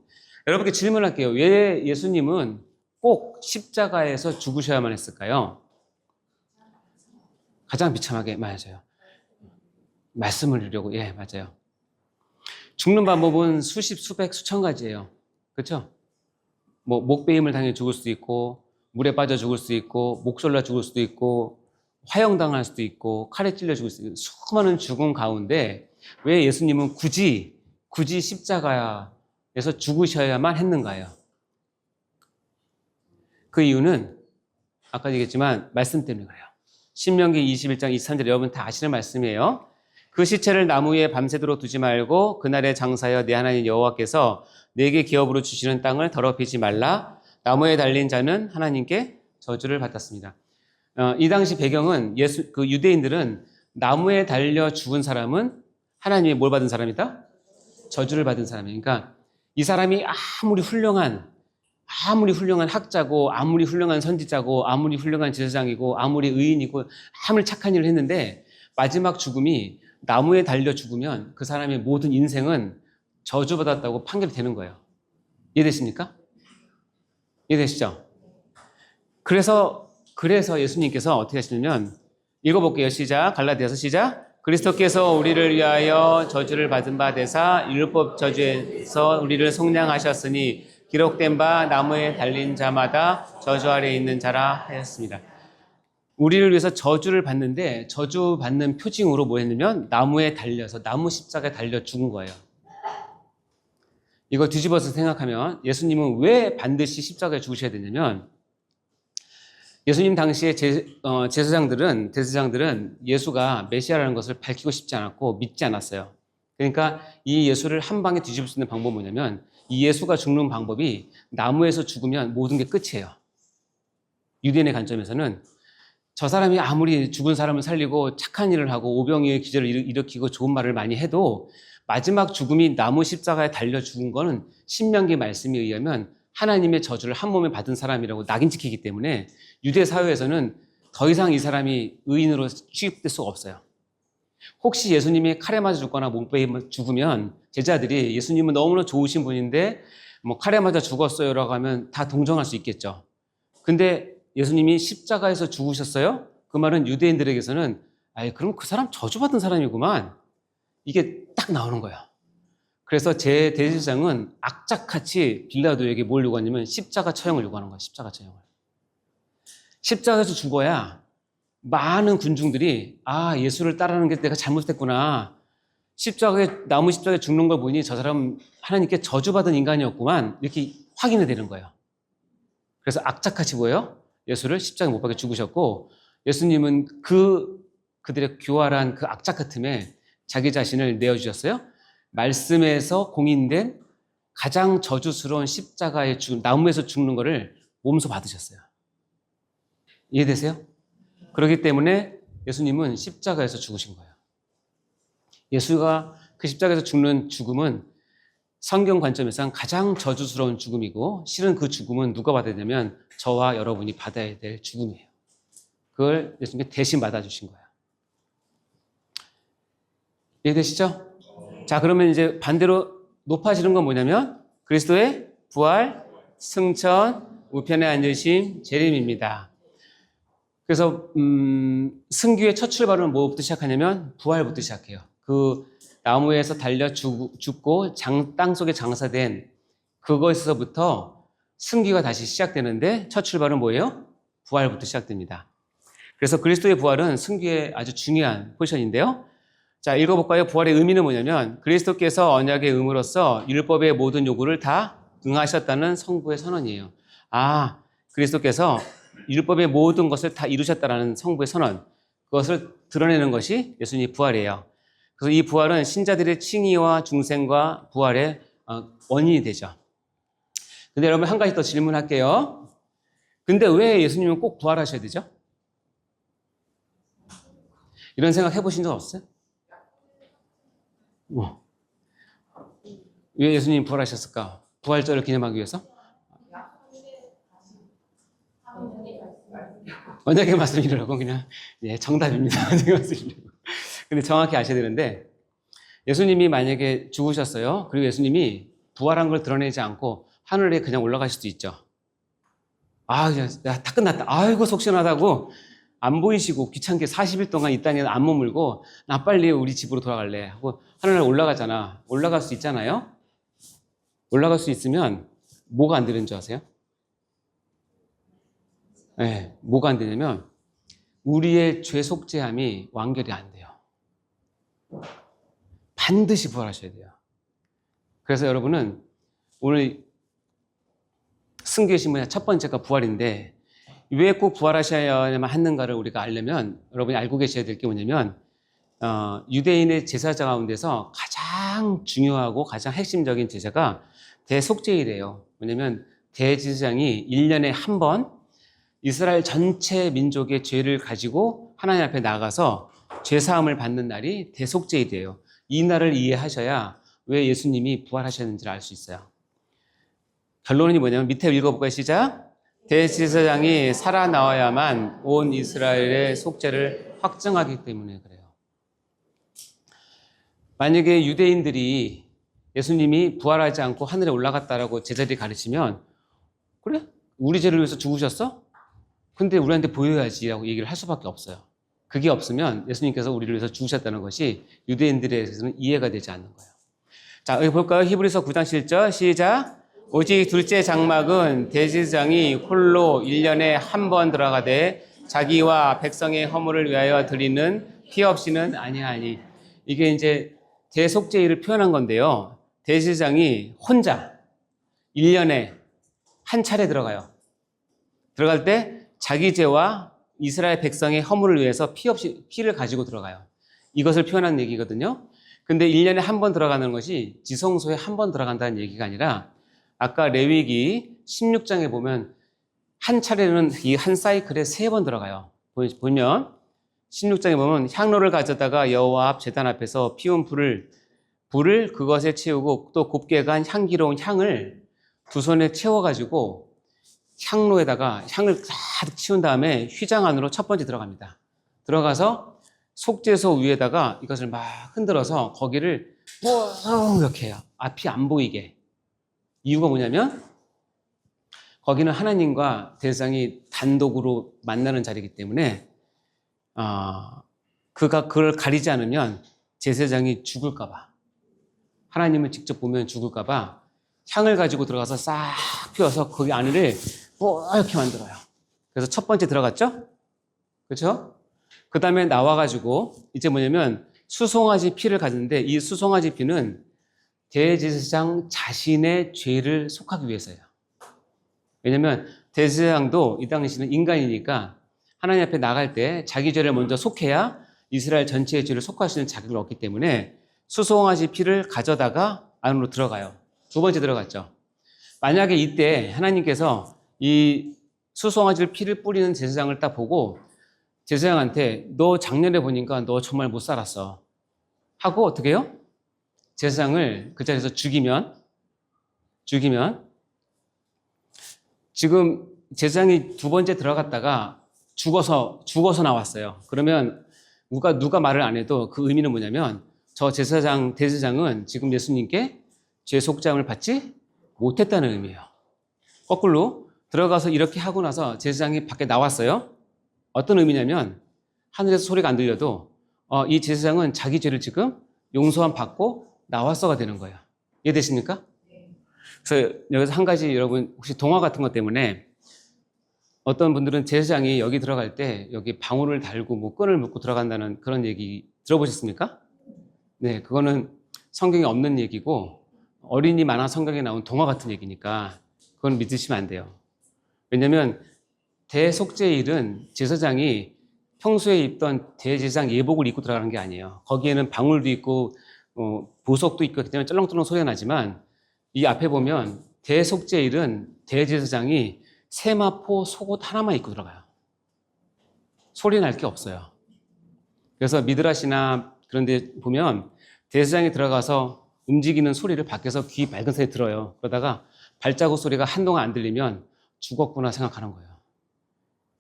여러분께 질문할게요. 왜 예수님은 꼭 십자가에서 죽으셔야만 했을까요? 가장 비참하게 맞아요. 말씀을 이루려고. 예, 맞아요. 죽는 방법은 수십, 수백, 수천 가지예요. 그렇죠? 목베임을 당해 죽을 수도 있고 물에 빠져 죽을 수도 있고 목졸라 죽을 수도 있고 화형당할 수도 있고 칼에 찔려 죽을 수도 있고 수많은 죽음 가운데 왜 예수님은 굳이 십자가에서 죽으셔야만 했는가요? 그 이유는 아까 얘기했지만 말씀 때문에 그래요. 신명기 21장 23절 여러분 다 아시는 말씀이에요. 그 시체를 나무 위에 밤새도록 두지 말고 그날에 장사하여 내 하나님 여호와께서 내게 기업으로 주시는 땅을 더럽히지 말라. 나무에 달린 자는 하나님께 저주를 받았습니다. 이 당시 배경은 그 유대인들은 나무에 달려 죽은 사람은 하나님의 뭘 받은 사람이다? 저주를 받은 사람이에요. 그러니까 이 사람이 아무리 훌륭한 학자고 아무리 훌륭한 선지자고 아무리 훌륭한 제사장이고 아무리 의인이고 아무리 착한 일을 했는데 마지막 죽음이 나무에 달려 죽으면 그 사람의 모든 인생은 저주받았다고 판결이 되는 거예요. 이해되십니까? 이해되시죠? 그래서 예수님께서 어떻게 하시냐면 읽어볼게요. 시작. 갈라디아서 시작. 그리스도께서 우리를 위하여 저주를 받은 바 되사 율법 저주에서 우리를 속량하셨으니 기록된 바 나무에 달린 자마다 저주 아래에 있는 자라 하였습니다. 우리를 위해서 저주를 받는데 저주받는 표징으로 뭐 했냐면 나무에 달려서 나무 십자가에 달려 죽은 거예요. 이거 뒤집어서 생각하면 예수님은 왜 반드시 십자가에 죽으셔야 되냐면 예수님 당시에 제사장들은 예수가 메시아라는 것을 밝히고 싶지 않았고 믿지 않았어요. 그러니까 이 예수를 한 방에 뒤집을 수 있는 방법은 뭐냐면 이 예수가 죽는 방법이 나무에서 죽으면 모든 게 끝이에요. 유대인의 관점에서는 저 사람이 아무리 죽은 사람을 살리고 착한 일을 하고 오병이어의 기적을 일으키고 좋은 말을 많이 해도 마지막 죽음이 나무 십자가에 달려 죽은 거는 신명기 말씀에 의하면 하나님의 저주를 한 몸에 받은 사람이라고 낙인 찍히기 때문에 유대 사회에서는 더 이상 이 사람이 의인으로 취급될 수가 없어요. 혹시 예수님이 칼에 맞아 죽거나 몸빼 죽으면 제자들이 예수님은 너무나 좋으신 분인데 뭐 칼에 맞아 죽었어요라고 하면 다 동정할 수 있겠죠. 근데 예수님이 십자가에서 죽으셨어요? 그 말은 유대인들에게서는 그럼 그 사람 저주받은 사람이구만. 이게 딱 나오는 거예요. 그래서 제 대제사장은 악착같이 빌라도에게 뭘 요구하냐면 십자가 처형을 요구하는 거예요. 십자가 처형을. 십자가에서 죽어야 많은 군중들이 예수를 따르는 게 내가 잘못했구나. 나무 십자가에 죽는 걸 보니 저 사람 하나님께 저주받은 인간이었구만. 이렇게 확인이 되는 거예요. 그래서 악착같이 뭐예요? 예수를 십자가에 못 박혀 죽으셨고 예수님은 그들의 교활한 그 악착 같음에 자기 자신을 내어주셨어요. 말씀에서 공인된 가장 저주스러운 십자가에 나무에서 죽는 거를 몸소 받으셨어요. 이해되세요? 그렇기 때문에 예수님은 십자가에서 죽으신 거예요. 예수가 그 십자가에서 죽는 죽음은 성경 관점에서 가장 저주스러운 죽음이고 실은 그 죽음은 누가 받아야 되냐면 저와 여러분이 받아야 될 죽음이에요. 그걸 예수님께 대신 받아주신 거예요. 이해되시죠? 자, 그러면 이제 반대로 높아지는 건 뭐냐면 그리스도의 부활, 승천, 우편에 앉으심, 재림입니다. 그래서 승규의 첫 출발은 뭐부터 시작하냐면 부활부터 시작해요. 그 나무에서 달려 죽고 땅 속에 장사된 그것에서부터 승기가 다시 시작되는데 첫 출발은 뭐예요? 부활부터 시작됩니다. 그래서 그리스도의 부활은 승기의 아주 중요한 포지션인데요. 자, 읽어볼까요? 부활의 의미는 뭐냐면 그리스도께서 언약의 의무로서 율법의 모든 요구를 다 응하셨다는 성부의 선언이에요. 그리스도께서 율법의 모든 것을 다 이루셨다는 성부의 선언, 그것을 드러내는 것이 예수님의 부활이에요. 그래서 이 부활은 신자들의 칭의와 중생과 부활의 원인이 되죠. 근데 여러분 한 가지 더 질문할게요. 근데 왜 예수님은 꼭 부활하셔야 되죠? 이런 생각 해보신 적 없어요? 왜 예수님이 부활하셨을까? 부활절을 기념하기 위해서? 언약의 말씀이라고 그냥 정답입니다. 언약의 말씀이라고. 근데 정확히 아셔야 되는데 예수님이 만약에 죽으셨어요. 그리고 예수님이 부활한 걸 드러내지 않고 하늘에 그냥 올라갈 수도 있죠. 다 끝났다. 아이고 속 시원하다고 안 보이시고 귀찮게 40일 동안 이 땅에 안 머물고 나 빨리 우리 집으로 돌아갈래 하고 하늘에 올라가잖아. 올라갈 수 있잖아요. 올라갈 수 있으면 뭐가 안 되는 줄 아세요? 뭐가 안 되냐면 우리의 죄 속죄함이 완결이 안 돼요. 반드시 부활하셔야 돼요. 그래서 여러분은 오늘 승교의 신문의 첫 번째가 부활인데 왜 꼭 부활하셔야만 하는가를 우리가 알려면 여러분이 알고 계셔야 될 게 뭐냐면 유대인의 제사자 가운데서 가장 중요하고 가장 핵심적인 제사가 대속죄일이에요. 뭐냐면 대제사장이 1년에 한 번 이스라엘 전체 민족의 죄를 가지고 하나님 앞에 나가서 죄사함을 받는 날이 대속죄일이에요. 이 날을 이해하셔야 왜 예수님이 부활하셨는지를 알 수 있어요. 결론이 뭐냐면 밑에 읽어볼까요? 시작. 대제사장이 살아나와야만 온 이스라엘의 속죄를 확증하기 때문에 그래요. 만약에 유대인들이 예수님이 부활하지 않고 하늘에 올라갔다라고 제자들이 가르치면 그래? 우리 죄를 위해서 죽으셨어? 근데 우리한테 보여야지라고 얘기를 할 수밖에 없어요. 그게 없으면 예수님께서 우리를 위해서 죽으셨다는 것이 유대인들에 대해서는 이해가 되지 않는 거예요. 자, 여기 볼까요? 히브리서 9장 7절 시작. 오직 둘째 장막은 대제사장이 홀로 1년에 한 번 들어가되 자기와 백성의 허물을 위하여 드리는 피 없이는 아니하니. 이게 이제 대속죄일을 표현한 건데요. 대제사장이 혼자 1년에 한 차례 들어가요. 들어갈 때 자기 죄와 이스라엘 백성의 허물을 위해서 피를 가지고 들어가요. 이것을 표현한 얘기거든요. 근데 1년에 한 번 들어가는 것이 지성소에 한 번 들어간다는 얘기가 아니라 아까 레위기 16장에 보면 한 차례는 이 한 사이클에 3번 들어가요. 보면 16장에 보면 향로를 가져다가 여호와 앞 제단 앞에서 피운 불을 그것에 채우고 또 곱게 간 향기로운 향을 두 손에 채워가지고 향로에다가 향을 가득 치운 다음에 휘장 안으로 첫 번째 들어갑니다. 들어가서 속죄소 위에다가 이것을 막 흔들어서 거기를 뿡 이렇게 해요. 앞이 안 보이게. 이유가 뭐냐면 거기는 하나님과 대제사장이 단독으로 만나는 자리이기 때문에 그가 그걸 가리지 않으면 제사장이 죽을까 봐, 하나님을 직접 보면 죽을까 봐 향을 가지고 들어가서 싹 피워서 거기 안을 이렇게 만들어요. 그래서 첫 번째 들어갔죠? 그렇죠? 그 다음에 나와가지고 이제 뭐냐면 수송아지 피를 가지는데 이 수송아지 피는 대제사장 자신의 죄를 속하기 위해서예요. 왜냐면 대제사장도 이 당시는 인간이니까 하나님 앞에 나갈 때 자기 죄를 먼저 속해야 이스라엘 전체의 죄를 속할 수 있는 자격을 얻기 때문에 수송아지 피를 가져다가 안으로 들어가요. 두 번째 들어갔죠. 만약에 이때 하나님께서 이 수송아지 피를 뿌리는 제사장을 딱 보고 제사장한테 너 작년에 보니까 너 정말 못 살았어 하고 어떻게 해요? 제사장을 그 자리에서 죽이면 지금 제사장이 두 번째 들어갔다가 죽어서 나왔어요. 그러면 누가 말을 안 해도 그 의미는 뭐냐면 저 대제사장은 지금 예수님께 죄 속죄함을 받지 못했다는 의미예요. 거꾸로 들어가서 이렇게 하고 나서 제사장이 밖에 나왔어요. 어떤 의미냐면 하늘에서 소리가 안 들려도 이 제사장은 자기 죄를 지금 용서함 받고 나왔어가 되는 거예요. 이해되십니까? 그래서 여기서 한 가지 여러분 혹시 동화 같은 것 때문에 어떤 분들은 제사장이 여기 들어갈 때 여기 방울을 달고 뭐 끈을 묶고 들어간다는 그런 얘기 들어보셨습니까? 네, 그거는 성경에 없는 얘기고 어린이 만화 성경에 나온 동화 같은 얘기니까 그건 믿으시면 안 돼요. 왜냐하면 대속죄일은 제사장이 평소에 입던 대제사장 예복을 입고 들어가는 게 아니에요. 거기에는 방울도 있고 보석도 있고 그렇기 때문에 쩔렁쩔렁 소리가 나지만 이 앞에 보면 대속죄일은 대제사장이 세마포 속옷 하나만 입고 들어가요. 소리 날 게 없어요. 그래서 미드라시나 그런 데 보면 대제사장이 들어가서 움직이는 소리를 밖에서 귀 맑은 새에 들어요. 그러다가 발자국 소리가 한동안 안 들리면 죽었구나 생각하는 거예요.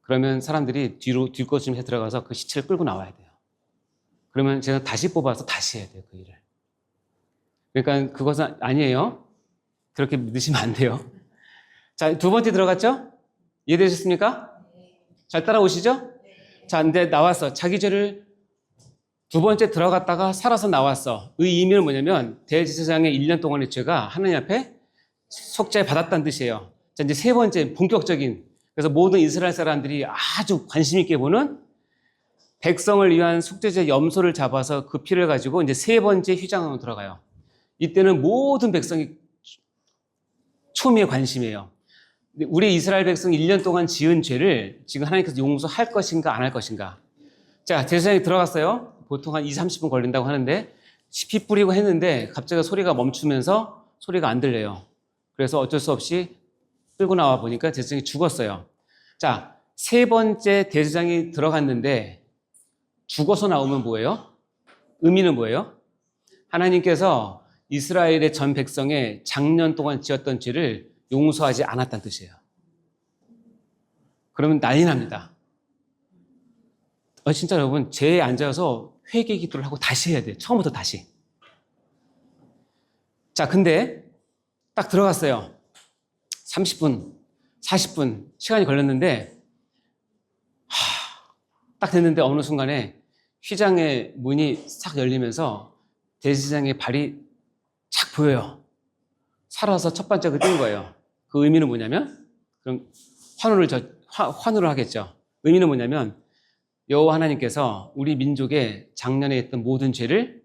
그러면 사람들이 뒷걸음질 해 들어가서 그 시체를 끌고 나와야 돼요. 그러면 제가 다시 뽑아서 다시 해야 돼요, 그 일을. 그러니까 그것은 아니에요. 그렇게 믿으시면 안 돼요. 자, 두 번째 들어갔죠? 이해되셨습니까? 잘 따라오시죠? 자, 근데 나왔어. 자기 죄를 두 번째 들어갔다가 살아서 나왔어. 이 의미는 뭐냐면 대제사장의 1년 동안의 죄가 하나님 앞에 속죄 받았다는 뜻이에요. 자, 이제 세 번째 본격적인, 그래서 모든 이스라엘 사람들이 아주 관심 있게 보는 백성을 위한 속죄제 염소를 잡아서 그 피를 가지고 이제 세 번째 휘장으로 들어가요. 이때는 모든 백성이 초미의 관심이에요. 우리 이스라엘 백성 1년 동안 지은 죄를 지금 하나님께서 용서할 것인가 안 할 것인가. 자, 제사장이 들어갔어요. 보통 한 20-30분 걸린다고 하는데 피 뿌리고 했는데 갑자기 소리가 멈추면서 소리가 안 들려요. 그래서 어쩔 수 없이 끌고 나와 보니까 제사장이 죽었어요. 자, 세 번째 대제사장이 들어갔는데 죽어서 나오면 뭐예요? 의미는 뭐예요? 하나님께서 이스라엘의 전 백성의 작년 동안 지었던 죄를 용서하지 않았다는 뜻이에요. 그러면 난리 납니다. 진짜 여러분, 죄에 앉아서 회개 기도를 하고 다시 해야 돼요. 처음부터 다시. 자, 근데 딱 들어갔어요. 30분, 40분 시간이 걸렸는데 딱 됐는데 어느 순간에 휘장의 문이 싹 열리면서 대제사장의 발이 착 보여요. 살아서 첫 번째로 뜬 거예요. 그 의미는 뭐냐면, 그럼 환호를 하겠죠. 의미는 뭐냐면 여호와 하나님께서 우리 민족의 작년에 했던 모든 죄를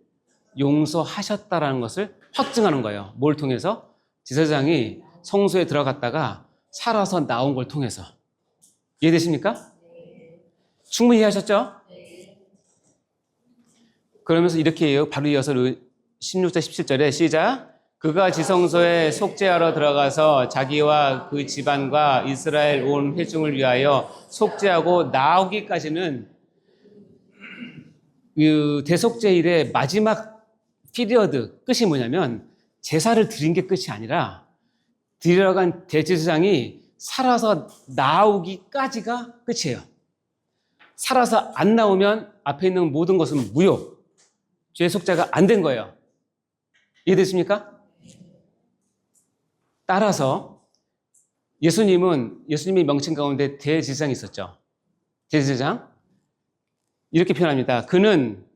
용서하셨다라는 것을 확증하는 거예요. 뭘 통해서? 제사장이 성소에 들어갔다가 살아서 나온 걸 통해서. 이해되십니까? 충분히 이해하셨죠? 그러면서 이렇게 해요. 바로 이어서 16절 17절에 시작. 그가 지성소에 속죄하러 들어가서 자기와 그 집안과 이스라엘 온 회중을 위하여 속죄하고 나오기까지는 그 대속죄일의 마지막 피리어드 끝이 뭐냐면 제사를 드린 게 끝이 아니라 들어간 대제사장이 살아서 나오기까지가 끝이에요. 살아서 안 나오면 앞에 있는 모든 것은 무효. 죄 속죄가 안 된 거예요. 이해됐습니까? 따라서 예수님의 명칭 가운데 대제사장이 있었죠. 대제사장. 이렇게 표현합니다. 그는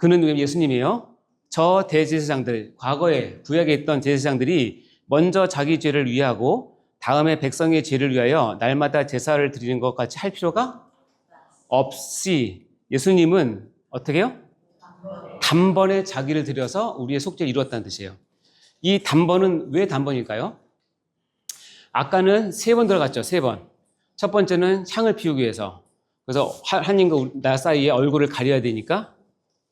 예수님이에요. 저 대제사장들, 과거에 구약에 있던 제사장들이 먼저 자기 죄를 위하고 다음에 백성의 죄를 위하여 날마다 제사를 드리는 것 같이 할 필요가 없이 예수님은 어떻게 해요? 단번에 자기를 드려서 우리의 속죄를 이루었다는 뜻이에요. 이 단번은 왜 단번일까요? 아까는 3번 들어갔죠. 3번. 첫 번째는 향을 피우기 위해서. 그래서 하나님과 나 사이에 얼굴을 가려야 되니까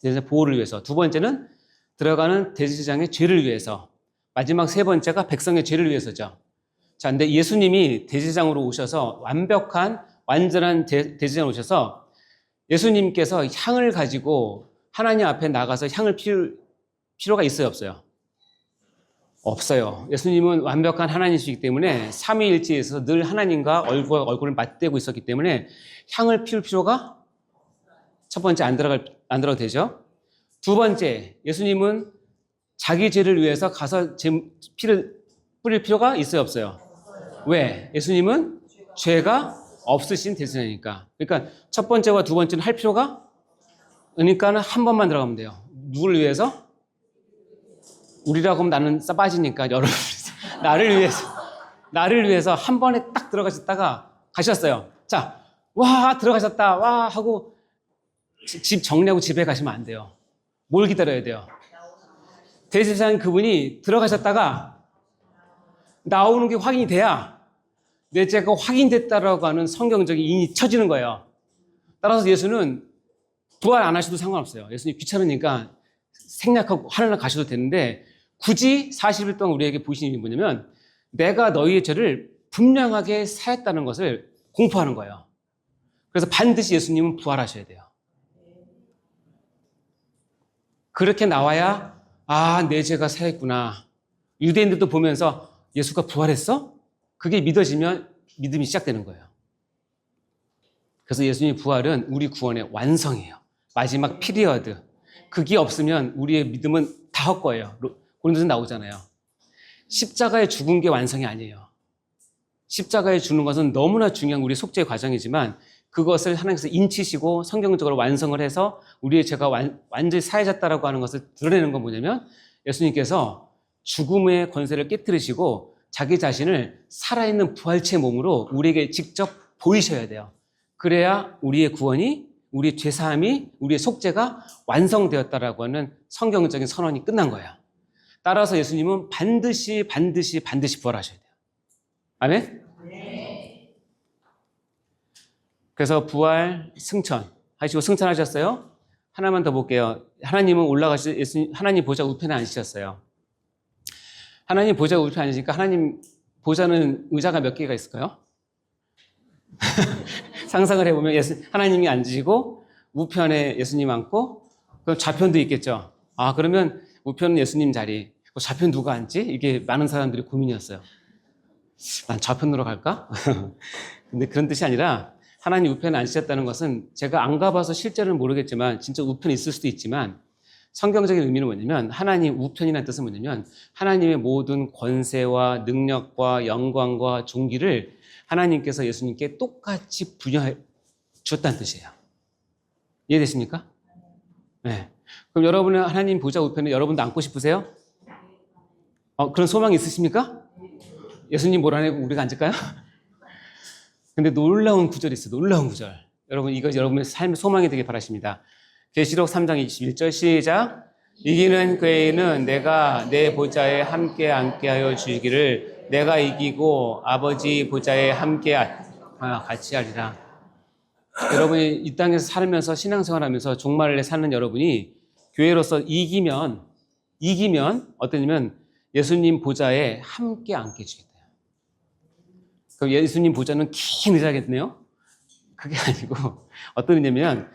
대제사장 보호를 위해서. 두 번째는 들어가는 대제사장의 죄를 위해서. 마지막 세 번째가 백성의 죄를 위해서죠. 자, 근데 예수님이 대제사장으로 오셔서 완전한 대제사장으로 오셔서 예수님께서 향을 가지고 하나님 앞에 나가서 향을 피울 필요가 있어요, 없어요? 없어요. 예수님은 완벽한 하나님이시기 때문에 삼위일체에서 늘 하나님과 얼굴을 맞대고 있었기 때문에 향을 피울 필요가 첫 번째 안 들어가도 되죠. 두 번째, 예수님은 자기 죄를 위해서 가서 피를 뿌릴 필요가 있어요, 없어요? 왜? 예수님은 죄가 없으신 대제사장이니까. 그러니까 첫 번째와 두 번째는 할 필요가 그러니까는 한 번만 들어가면 돼요. 누구를 위해서? 우리라고 하면 나는 빠지니까 여러분 나를 위해서 한 번에 딱 들어가셨다가 가셨어요. 자, 와 들어가셨다 와 하고 집 정리하고 집에 가시면 안 돼요. 뭘 기다려야 돼요? 대제사장 그분이 들어가셨다가 나오는 게 확인이 돼야 내 죄가 확인됐다라고 하는 성경적인 인이 쳐지는 거예요. 따라서 예수는 부활 안 하셔도 상관없어요. 예수님 귀찮으니까 생략하고 하늘나라 가셔도 되는데 굳이 40일 동안 우리에게 보이신 일이 뭐냐면 내가 너희의 죄를 분명하게 사했다는 것을 공포하는 거예요. 그래서 반드시 예수님은 부활하셔야 돼요. 그렇게 나와야 내 죄가 사했구나. 유대인들도 보면서 예수가 부활했어? 그게 믿어지면 믿음이 시작되는 거예요. 그래서 예수님의 부활은 우리 구원의 완성이에요. 마지막 피리어드. 그게 없으면 우리의 믿음은 다 헛거예요. 고린도서 나오잖아요. 십자가에 죽은 게 완성이 아니에요. 십자가에 죽는 것은 너무나 중요한 우리 속죄의 과정이지만 그것을 하나님께서 인치시고 성경적으로 완성을 해서 우리의 죄가 완전히 사해졌다라고 하는 것을 드러내는 건 뭐냐면 예수님께서 죽음의 권세를 깨뜨리시고 자기 자신을 살아있는 부활체 몸으로 우리에게 직접 보이셔야 돼요. 그래야 우리의 구원이 우리의 죄사함이, 우리의 속죄가 완성되었다라고 하는 성경적인 선언이 끝난 거예요. 따라서 예수님은 반드시 부활하셔야 돼요. 아멘? 네. 그래서 부활, 승천 하시고 승천하셨어요? 하나만 더 볼게요. 하나님은 하나님 보좌 우편에 앉으셨어요. 하나님 보좌 우편에 앉으니까 하나님 보좌는 의자가 몇 개가 있을까요? 상상을 해보면 하나님이 앉으시고 우편에 예수님 앉고 그럼 좌편도 있겠죠. 아, 그러면 우편은 예수님 자리, 좌편 누가 앉지? 이게 많은 사람들이 고민이었어요. 난 좌편으로 갈까? 근데 그런 뜻이 아니라 하나님 우편에 앉으셨다는 것은 제가 안 가봐서 실제로는 모르겠지만 진짜 우편이 있을 수도 있지만 성경적인 의미는 뭐냐면 하나님 우편이라는 뜻은 뭐냐면 하나님의 모든 권세와 능력과 영광과 존귀를 하나님께서 예수님께 똑같이 부여해 주었다는 뜻이에요. 이해되십니까? 네. 그럼 여러분은 하나님 보좌 우편에 여러분도 앉고 싶으세요? 그런 소망이 있으십니까? 예수님 몰아내고 우리가 앉을까요? 근데 놀라운 구절이 있어요. 놀라운 구절. 여러분 이거 여러분의 삶의 소망이 되길 바라십니다. 계시록 3장 21절 시작. 이기는 그에는 내가 내 보좌에 함께 앉게 하여 주기를 내가 이기고 아버지 보좌에 함께 같이 하리라. 여러분이 이 땅에서 살면서 신앙생활하면서 종말에 사는 여러분이 교회로서 이기면 어떠냐면 예수님 보좌에 함께 앉게 해주겠다. 그럼 예수님 보좌는 긴 의자겠네요? 그게 아니고 어떤 의미냐면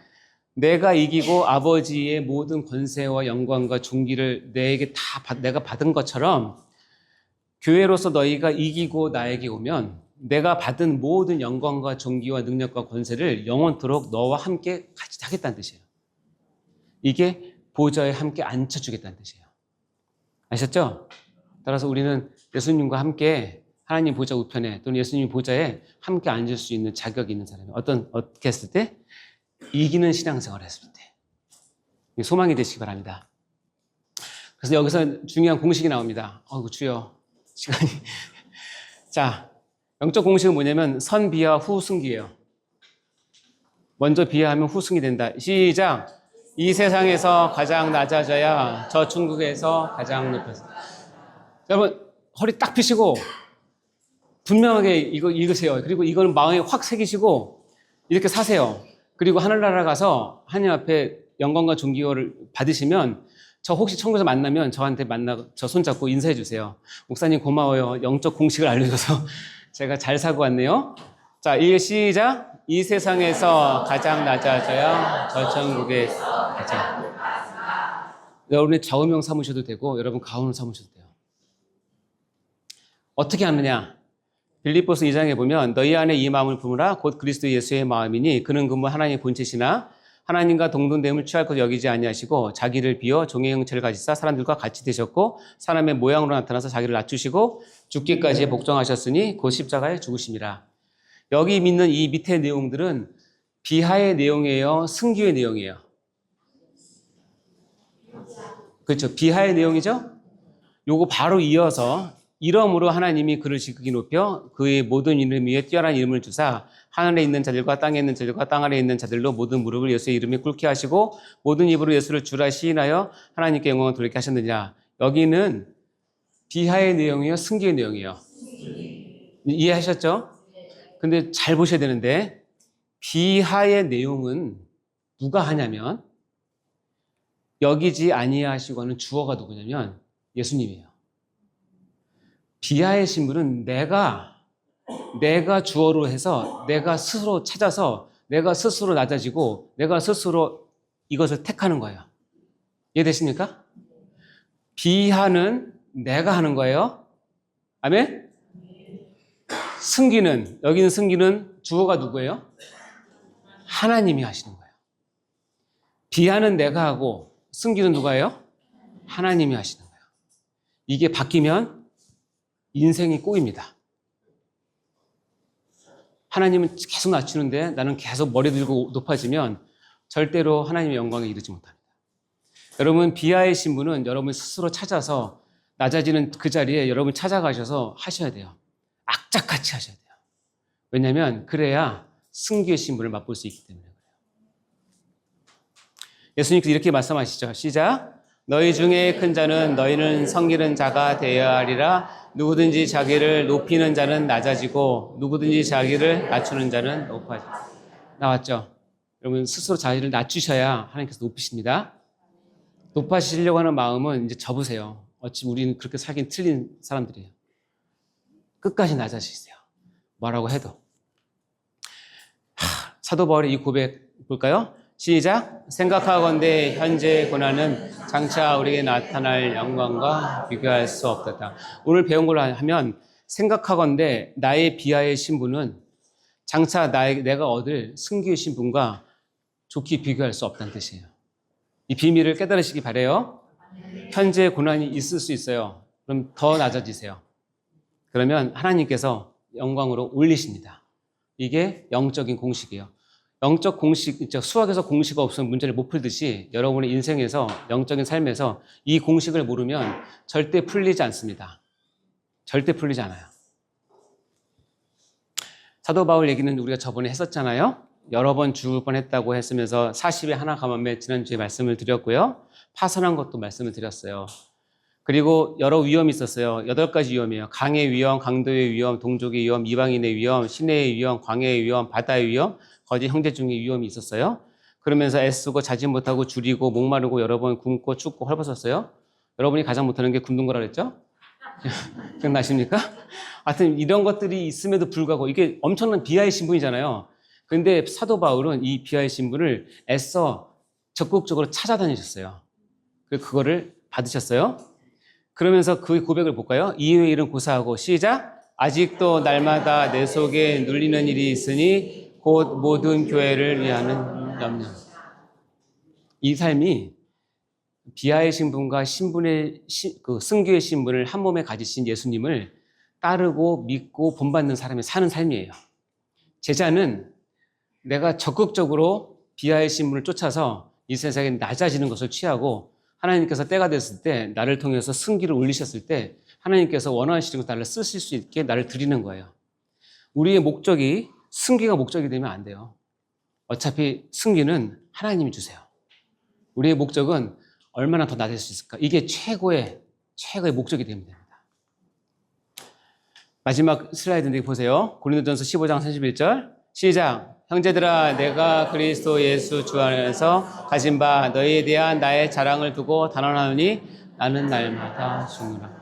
내가 이기고 아버지의 모든 권세와 영광과 존귀를 내가 받은 것처럼 교회로서 너희가 이기고 나에게 오면 내가 받은 모든 영광과 존귀와 능력과 권세를 영원토록 너와 함께 같이 하겠다는 뜻이에요. 이게 보좌에 함께 앉혀주겠다는 뜻이에요. 아셨죠? 따라서 우리는 예수님과 함께 하나님 보좌 우편에 또는 예수님 보좌에 함께 앉을 수 있는 자격이 있는 사람이 어떻게 했을 때? 이기는 신앙생활을 했을 때. 소망이 되시기 바랍니다. 그래서 여기서 중요한 공식이 나옵니다. 주여, 시간이. 자, 영적 공식은 뭐냐면 선비하 후승기예요. 먼저 비하하면 후승이 된다. 시작. 이 세상에서 가장 낮아져야 저 천국에서 가장 높아서. 여러분 허리 딱 펴시고 분명하게 이거 읽으세요. 그리고 이거는 마음에 확 새기시고 이렇게 사세요. 그리고 하늘나라 가서 하나님 앞에 영광과 존귀를 받으시면 저 혹시 천국에서 만나면 저한테 저 손잡고 인사해 주세요. 목사님 고마워요. 영적 공식을 알려줘서 제가 잘 사고 왔네요. 자, 시작. 이 세상에서 가장 낮아져야 저 천국에서 가장. 여러분의 좌우명 삼으셔도 되고 여러분 가운을 삼으셔도 돼요. 어떻게 하느냐? 빌립보서 2장에 보면 너희 안에 이 마음을 품으라 곧 그리스도 예수의 마음이니 그는 근본 하나님의 본체시나 하나님과 동등됨을 취할 것 여기지 아니하시고 자기를 비워 종의 형체를 가지사 사람들과 같이 되셨고 사람의 모양으로 나타나서 자기를 낮추시고 죽기까지 복종하셨으니 곧 십자가에 죽으심이라. 여기 믿는 이 밑에 내용들은 비하의 내용이에요? 승규의 내용이에요? 그렇죠. 비하의 내용이죠? 요거 바로 이어서 이러므로 하나님이 그를 지극히 높여 그의 모든 이름 위에 뛰어난 이름을 주사 하늘에 있는 자들과 땅에 있는 자들과 땅 아래에 있는 자들로 모든 무릎을 예수의 이름에 꿇게 하시고 모든 입으로 예수를 주라 시인하여 하나님께 영광을 돌리게 하셨느냐. 여기는 비하의 내용이에요? 승기의 내용이에요? 이해하셨죠? 근데 잘 보셔야 되는데 비하의 내용은 누가 하냐면 여기지 아니하시고 하는 주어가 누구냐면 예수님이에요. 비하의 신분은 내가 주어로 해서 내가 스스로 찾아서 내가 스스로 낮아지고 내가 스스로 이것을 택하는 거예요. 이해되십니까? 비하는 내가 하는 거예요. 아멘? 승기는, 여기는 승기는 주어가 누구예요? 하나님이 하시는 거예요. 비하는 내가 하고 승기는 누가 해요? 하나님이 하시는 거예요. 이게 바뀌면 인생이 꼬입니다. 하나님은 계속 낮추는데 나는 계속 머리 들고 높아지면 절대로 하나님의 영광에 이르지 못합니다. 여러분 비하의 신분은 여러분 스스로 찾아서 낮아지는 그 자리에 여러분 찾아가셔서 하셔야 돼요. 악착같이 하셔야 돼요. 왜냐하면 그래야 승기의 신분을 맛볼 수 있기 때문에 그래요. 예수님께서 이렇게 말씀하시죠. 시작. 너희 중에 큰 자는 너희는 성기는 자가 되어야 하리라. 누구든지 자기를 높이는 자는 낮아지고 누구든지 자기를 낮추는 자는 높아지고. 나왔죠? 여러분 스스로 자기를 낮추셔야 하나님께서 높이십니다. 높아지시려고 하는 마음은 이제 접으세요. 어찌 우리는 그렇게 살긴 틀린 사람들이에요. 끝까지 낮아지세요. 뭐라고 해도. 사도 바울의 이 고백 볼까요? 시작. 생각하건대 현재 고난은 장차 우리에게 나타날 영광과 비교할 수 없다. 오늘 배운 걸로 하면 생각하건대 나의 비하의 신분은 장차 내가 얻을 승기의 신분과 좋게 비교할 수 없다는 뜻이에요. 이 비밀을 깨달으시기 바라요. 현재 고난이 있을 수 있어요. 그럼 더 낮아지세요. 그러면 하나님께서 영광으로 올리십니다. 이게 영적인 공식이에요. 영적 공식, 수학에서 공식 없으면 문제를 못 풀듯이 여러분의 인생에서, 영적인 삶에서 이 공식을 모르면 절대 풀리지 않습니다. 절대 풀리지 않아요. 사도 바울 얘기는 우리가 저번에 했었잖아요. 여러 번 죽을 뻔했다고 했으면서 40에 하나 감염에 지난주에 말씀을 드렸고요. 파선한 것도 말씀을 드렸어요. 그리고 여러 위험이 있었어요. 8가지 위험이에요. 강의 위험, 강도의 위험, 동족의 위험, 이방인의 위험, 시내의 위험, 광야의 위험, 바다의 위험, 거짓 형제 중의 위험이 있었어요. 그러면서 애쓰고 자지 못하고 줄이고 목마르고 여러 번 굶고 춥고 헐벗었어요. 여러분이 가장 못하는 게 굶는 거라 그랬죠? 기억나십니까? 하여튼 이런 것들이 있음에도 불구하고 이게 엄청난 비하의 신분이잖아요. 그런데 사도 바울은 이 비하의 신분을 애써 적극적으로 찾아다니셨어요. 그거를 받으셨어요. 그러면서 그 고백을 볼까요? 이후의 일은 고사하고 시작. 아직도 날마다 내 속에 눌리는 일이 있으니 곧 모든 교회를 위하는 염려. 이 삶이 비하의 신분과 신분의 승교의 신분을 한 몸에 가지신 예수님을 따르고 믿고 본받는 사람이 사는 삶이에요. 제자는 내가 적극적으로 비하의 신분을 쫓아서 이 세상에 낮아지는 것을 취하고 하나님께서 때가 됐을 때 나를 통해서 승기를 올리셨을 때 하나님께서 원하시는 것 나를 쓰실 수 있게 나를 드리는 거예요. 우리의 목적이 승기가 목적이 되면 안 돼요. 어차피 승기는 하나님이 주세요. 우리의 목적은 얼마나 더 낮을 수 있을까? 이게 최고의 목적이 되면 됩니다. 마지막 슬라이드인데 보세요. 고린도전서 15장 31절 시작. 형제들아 내가 그리스도 예수 주 안에서 가진 바 너희에 대한 나의 자랑을 두고 단언하노니 나는 날마다 죽노라.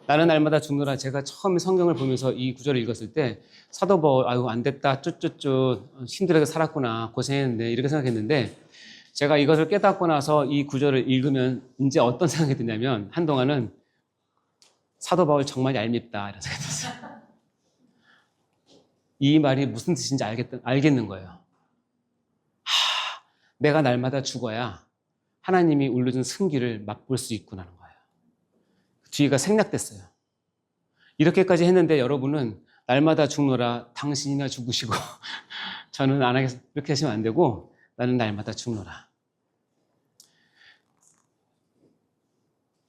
나는 날마다 죽노라. 제가 처음에 성경을 보면서 이 구절을 읽었을 때 사도 바울 아유 안 됐다 쭈쭈쭈 힘들게 살았구나 고생했는데 이렇게 생각했는데 제가 이것을 깨닫고 나서 이 구절을 읽으면 이제 어떤 생각이 드냐면 한동안은 사도 바울 정말 얄밉다 이런 생각이 들었어요. 이 말이 무슨 뜻인지 알겠는 거예요. 내가 날마다 죽어야 하나님이 올려준 승기를 맛볼 수 있구나는 거예요. 뒤가 생략됐어요. 이렇게까지 했는데 여러분은 날마다 죽노라 당신이나 죽으시고 저는 안 하겠습니다. 이렇게 하시면 안 되고 나는 날마다 죽노라.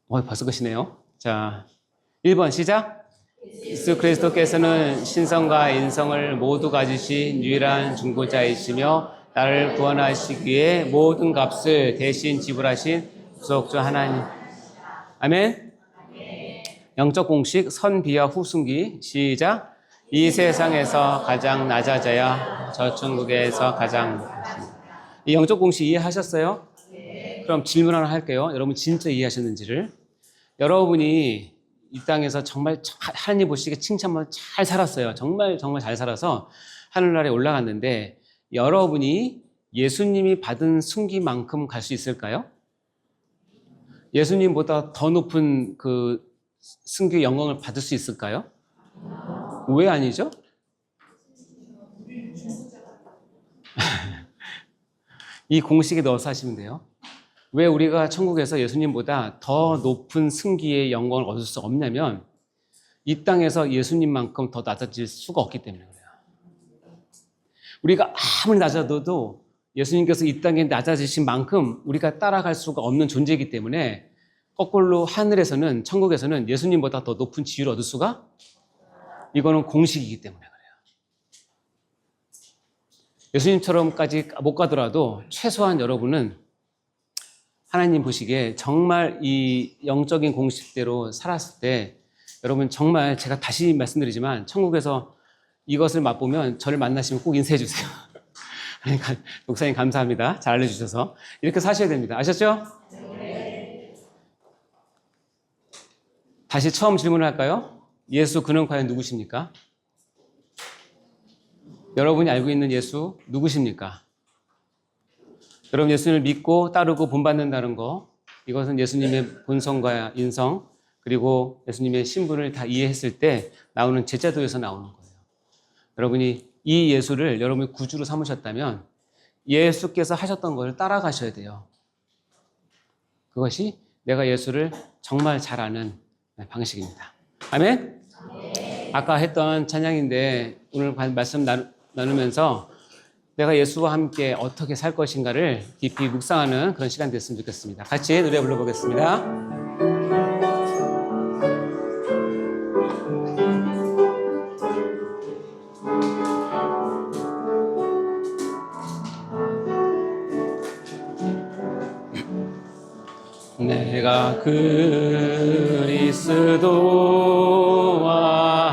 벌써 끝이네요. 자, 1번 시작. 예수 그리스도께서는 신성과 인성을 모두 가지신 유일한 중보자이시며 나를 구원하시기 위해 모든 값을 대신 지불하신 구속주 하나님. 아멘. 영적 공식 선비와 후승기 시작. 이 세상에서 가장 낮아져야 저 천국에서 가장 높습니다. 이 영적 공식 이해하셨어요? 그럼 질문 하나 할게요. 여러분 진짜 이해하셨는지를. 여러분이 이 땅에서 정말 하나님 보시기에 칭찬만 잘 살았어요. 정말 잘 살아서 하늘나라에 올라갔는데 여러분이 예수님이 받은 승기만큼 갈 수 있을까요? 예수님보다 더 높은 그 승기의 영광을 받을 수 있을까요? 왜 아니죠? 이 공식에 넣어서 하시면 돼요. 왜 우리가 천국에서 예수님보다 더 높은 승기의 영광을 얻을 수 없냐면 이 땅에서 예수님만큼 더 낮아질 수가 없기 때문에 그래요. 우리가 아무리 낮아도 예수님께서 이 땅에 낮아지신 만큼 우리가 따라갈 수가 없는 존재이기 때문에 거꾸로 하늘에서는 천국에서는 예수님보다 더 높은 지위를 얻을 수가 이거는 공식이기 때문에 그래요. 예수님처럼까지 못 가더라도 최소한 여러분은 하나님 보시기에 정말 이 영적인 공식대로 살았을 때 여러분 정말 제가 다시 말씀드리지만 천국에서 이것을 맛보면 저를 만나시면 꼭 인사해 주세요. 그러니까 목사님 감사합니다. 잘 알려주셔서 이렇게 사셔야 됩니다. 아셨죠? 네. 다시 처음 질문을 할까요? 예수 그는 과연 누구십니까? 여러분이 알고 있는 예수 누구십니까? 여러분 예수님을 믿고 따르고 본받는다는 거, 이것은 예수님의 본성과 인성 그리고 예수님의 신분을 다 이해했을 때 나오는 제자도에서 나오는 거예요. 여러분이 이 예수를 여러분이 구주로 삼으셨다면 예수께서 하셨던 것을 따라가셔야 돼요. 그것이 내가 예수를 정말 잘 아는 방식입니다. 아멘? 아까 했던 찬양인데 오늘 말씀 나누면서 내가 예수와 함께 어떻게 살 것인가를 깊이 묵상하는 그런 시간 됐으면 좋겠습니다. 같이 노래 불러보겠습니다. 내가 그리스도와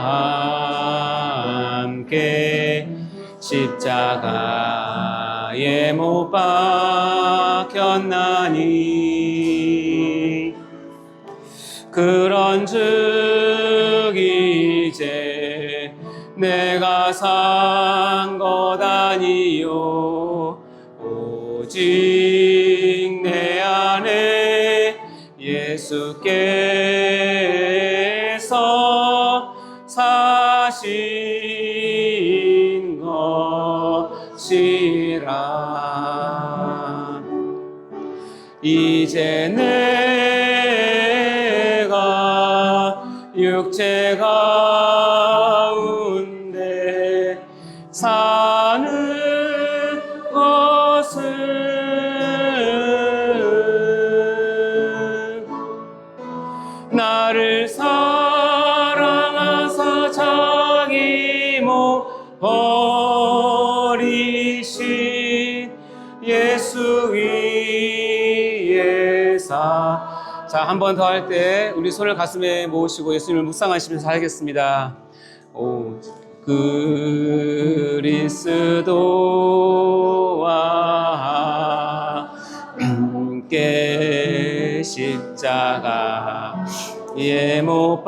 함께 십자가에 못 박혔나니 그런즉 이제 내가 산 것 아니요 오직 내 안에 예수께서 사신 것이라. 이제 내가 육체 가운데 사는 것은 나를 사랑하사 자기 몸 버리신 예수 위에서. 자, 한 번 더 할 때 우리 손을 가슴에 모으시고 예수님을 묵상하시면서 하겠습니다. 오, 그리스도와 함께 십자가에 못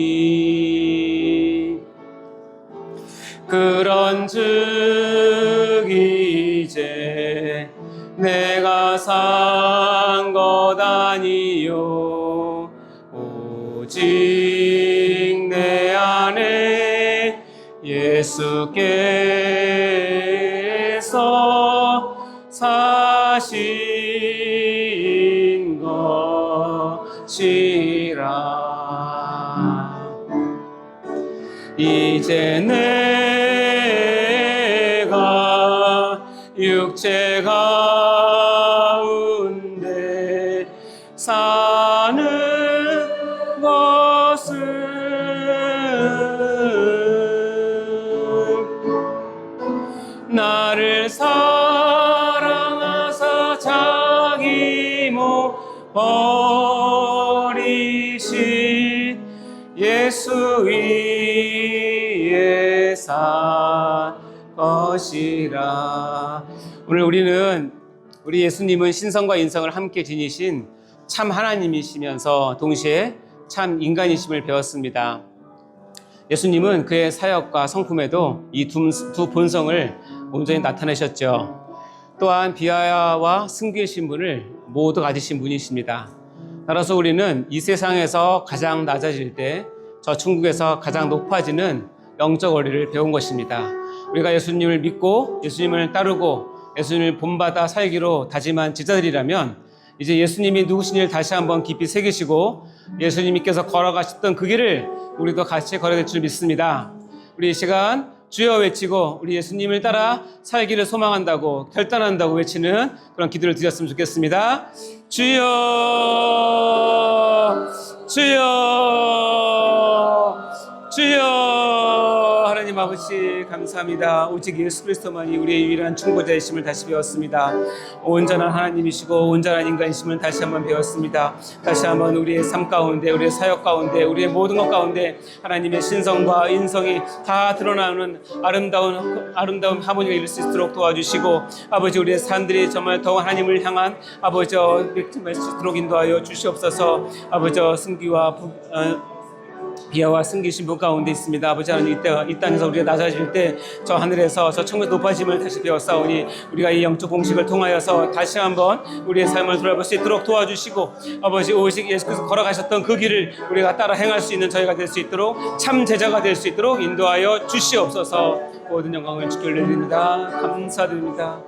박혔나니 그런즉 이제 내가 산 것 아니요 오직 내 안에 예수께서 사신 것이라. 이제 내가 육체 가운데 사는 것은 나를 사랑하사 자기 몸 버리신 예수 위에 산 것이라. 오늘 우리는 우리 예수님은 신성과 인성을 함께 지니신 참 하나님이시면서 동시에 참 인간이심을 배웠습니다. 예수님은 그의 사역과 성품에도 이 두 본성을 온전히 나타내셨죠. 또한 비하와 승귀의 신분을 모두 가지신 분이십니다. 따라서 우리는 이 세상에서 가장 낮아질 때 저 천국에서 가장 높아지는 영적 원리를 배운 것입니다. 우리가 예수님을 믿고 예수님을 따르고 예수님을 본받아 살기로 다짐한 제자들이라면 이제 예수님이 누구신지를 다시 한번 깊이 새기시고 예수님께서 걸어가셨던 그 길을 우리도 같이 걸어야 될 줄 믿습니다. 우리 이 시간 주여 외치고 우리 예수님을 따라 살기를 소망한다고 결단한다고 외치는 그런 기도를 드렸으면 좋겠습니다. 주여 주여 주여. 하나님 아버지 감사합니다. 오직 예수 그리스도만이 우리의 유일한 중보자이심을 다시 배웠습니다. 온전한 하나님이시고 온전한 인간이심을 다시 한번 배웠습니다. 다시 한번 우리의 삶 가운데, 우리의 사역 가운데, 우리의 모든 것 가운데 하나님의 신성과 인성이 다 드러나는 아름다운 하모니가 이룰 수 있도록 도와주시고, 아버지 우리의 삶들이 정말 더욱 하나님을 향한 아버지 맺을 수 있도록 인도하여 주시옵소서. 아버지 승기와 비아와 승기 신분 가운데 있습니다. 아버지 하나님, 이 땅에서 우리가 낮아질 때 저 하늘에서 저 천국의 높아짐을 다시 배웠사오니 우리가 이 영적 공식을 통하여서 다시 한번 우리의 삶을 돌아볼 수 있도록 도와주시고, 아버지 오직 예수께서 걸어가셨던 그 길을 우리가 따라 행할 수 있는 저희가 될 수 있도록, 참 제자가 될 수 있도록 인도하여 주시옵소서. 모든 영광을 주께 올려드립니다. 감사드립니다.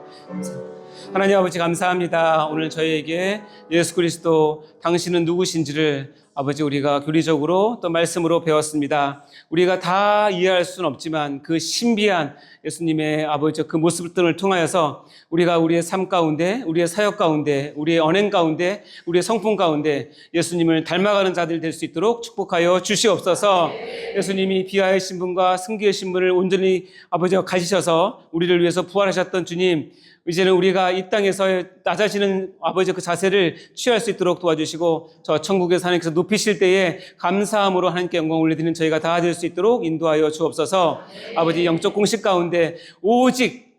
하나님 아버지 감사합니다. 오늘 저희에게 예수 그리스도 당신은 누구신지를 아버지 우리가 교리적으로 또 말씀으로 배웠습니다. 우리가 다 이해할 수는 없지만 그 신비한 예수님의 아버지 그 모습 등을 통하여서 우리가 우리의 삶 가운데, 우리의 사역 가운데, 우리의 언행 가운데, 우리의 성품 가운데 예수님을 닮아가는 자들이 될 수 있도록 축복하여 주시옵소서. 예수님이 비아의 신분과 승기의 신분을 온전히 아버지가 가지셔서 우리를 위해서 부활하셨던 주님, 이제는 우리가 이 땅에서 낮아지는 아버지 그 자세를 취할 수 있도록 도와주시고, 저 천국에서 하나님께서 높이실 때에 감사함으로 하나님께 영광을 올려드리는 저희가 다 될 수 있도록 인도하여 주옵소서. 아버지 영적 공식 가운데 오직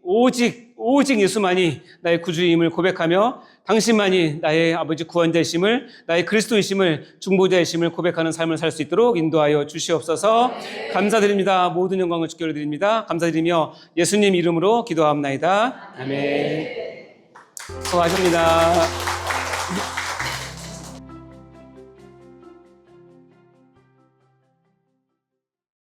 예수만이 나의 구주임을 고백하며 당신만이 나의 아버지 구원자이심을, 나의 그리스도이심을, 중보자이심을 고백하는 삶을 살 수 있도록 인도하여 주시옵소서. 감사드립니다. 모든 영광을 주께 올려드립니다. 감사드리며 예수님 이름으로 기도합나이다. 아멘. 수고하십니다.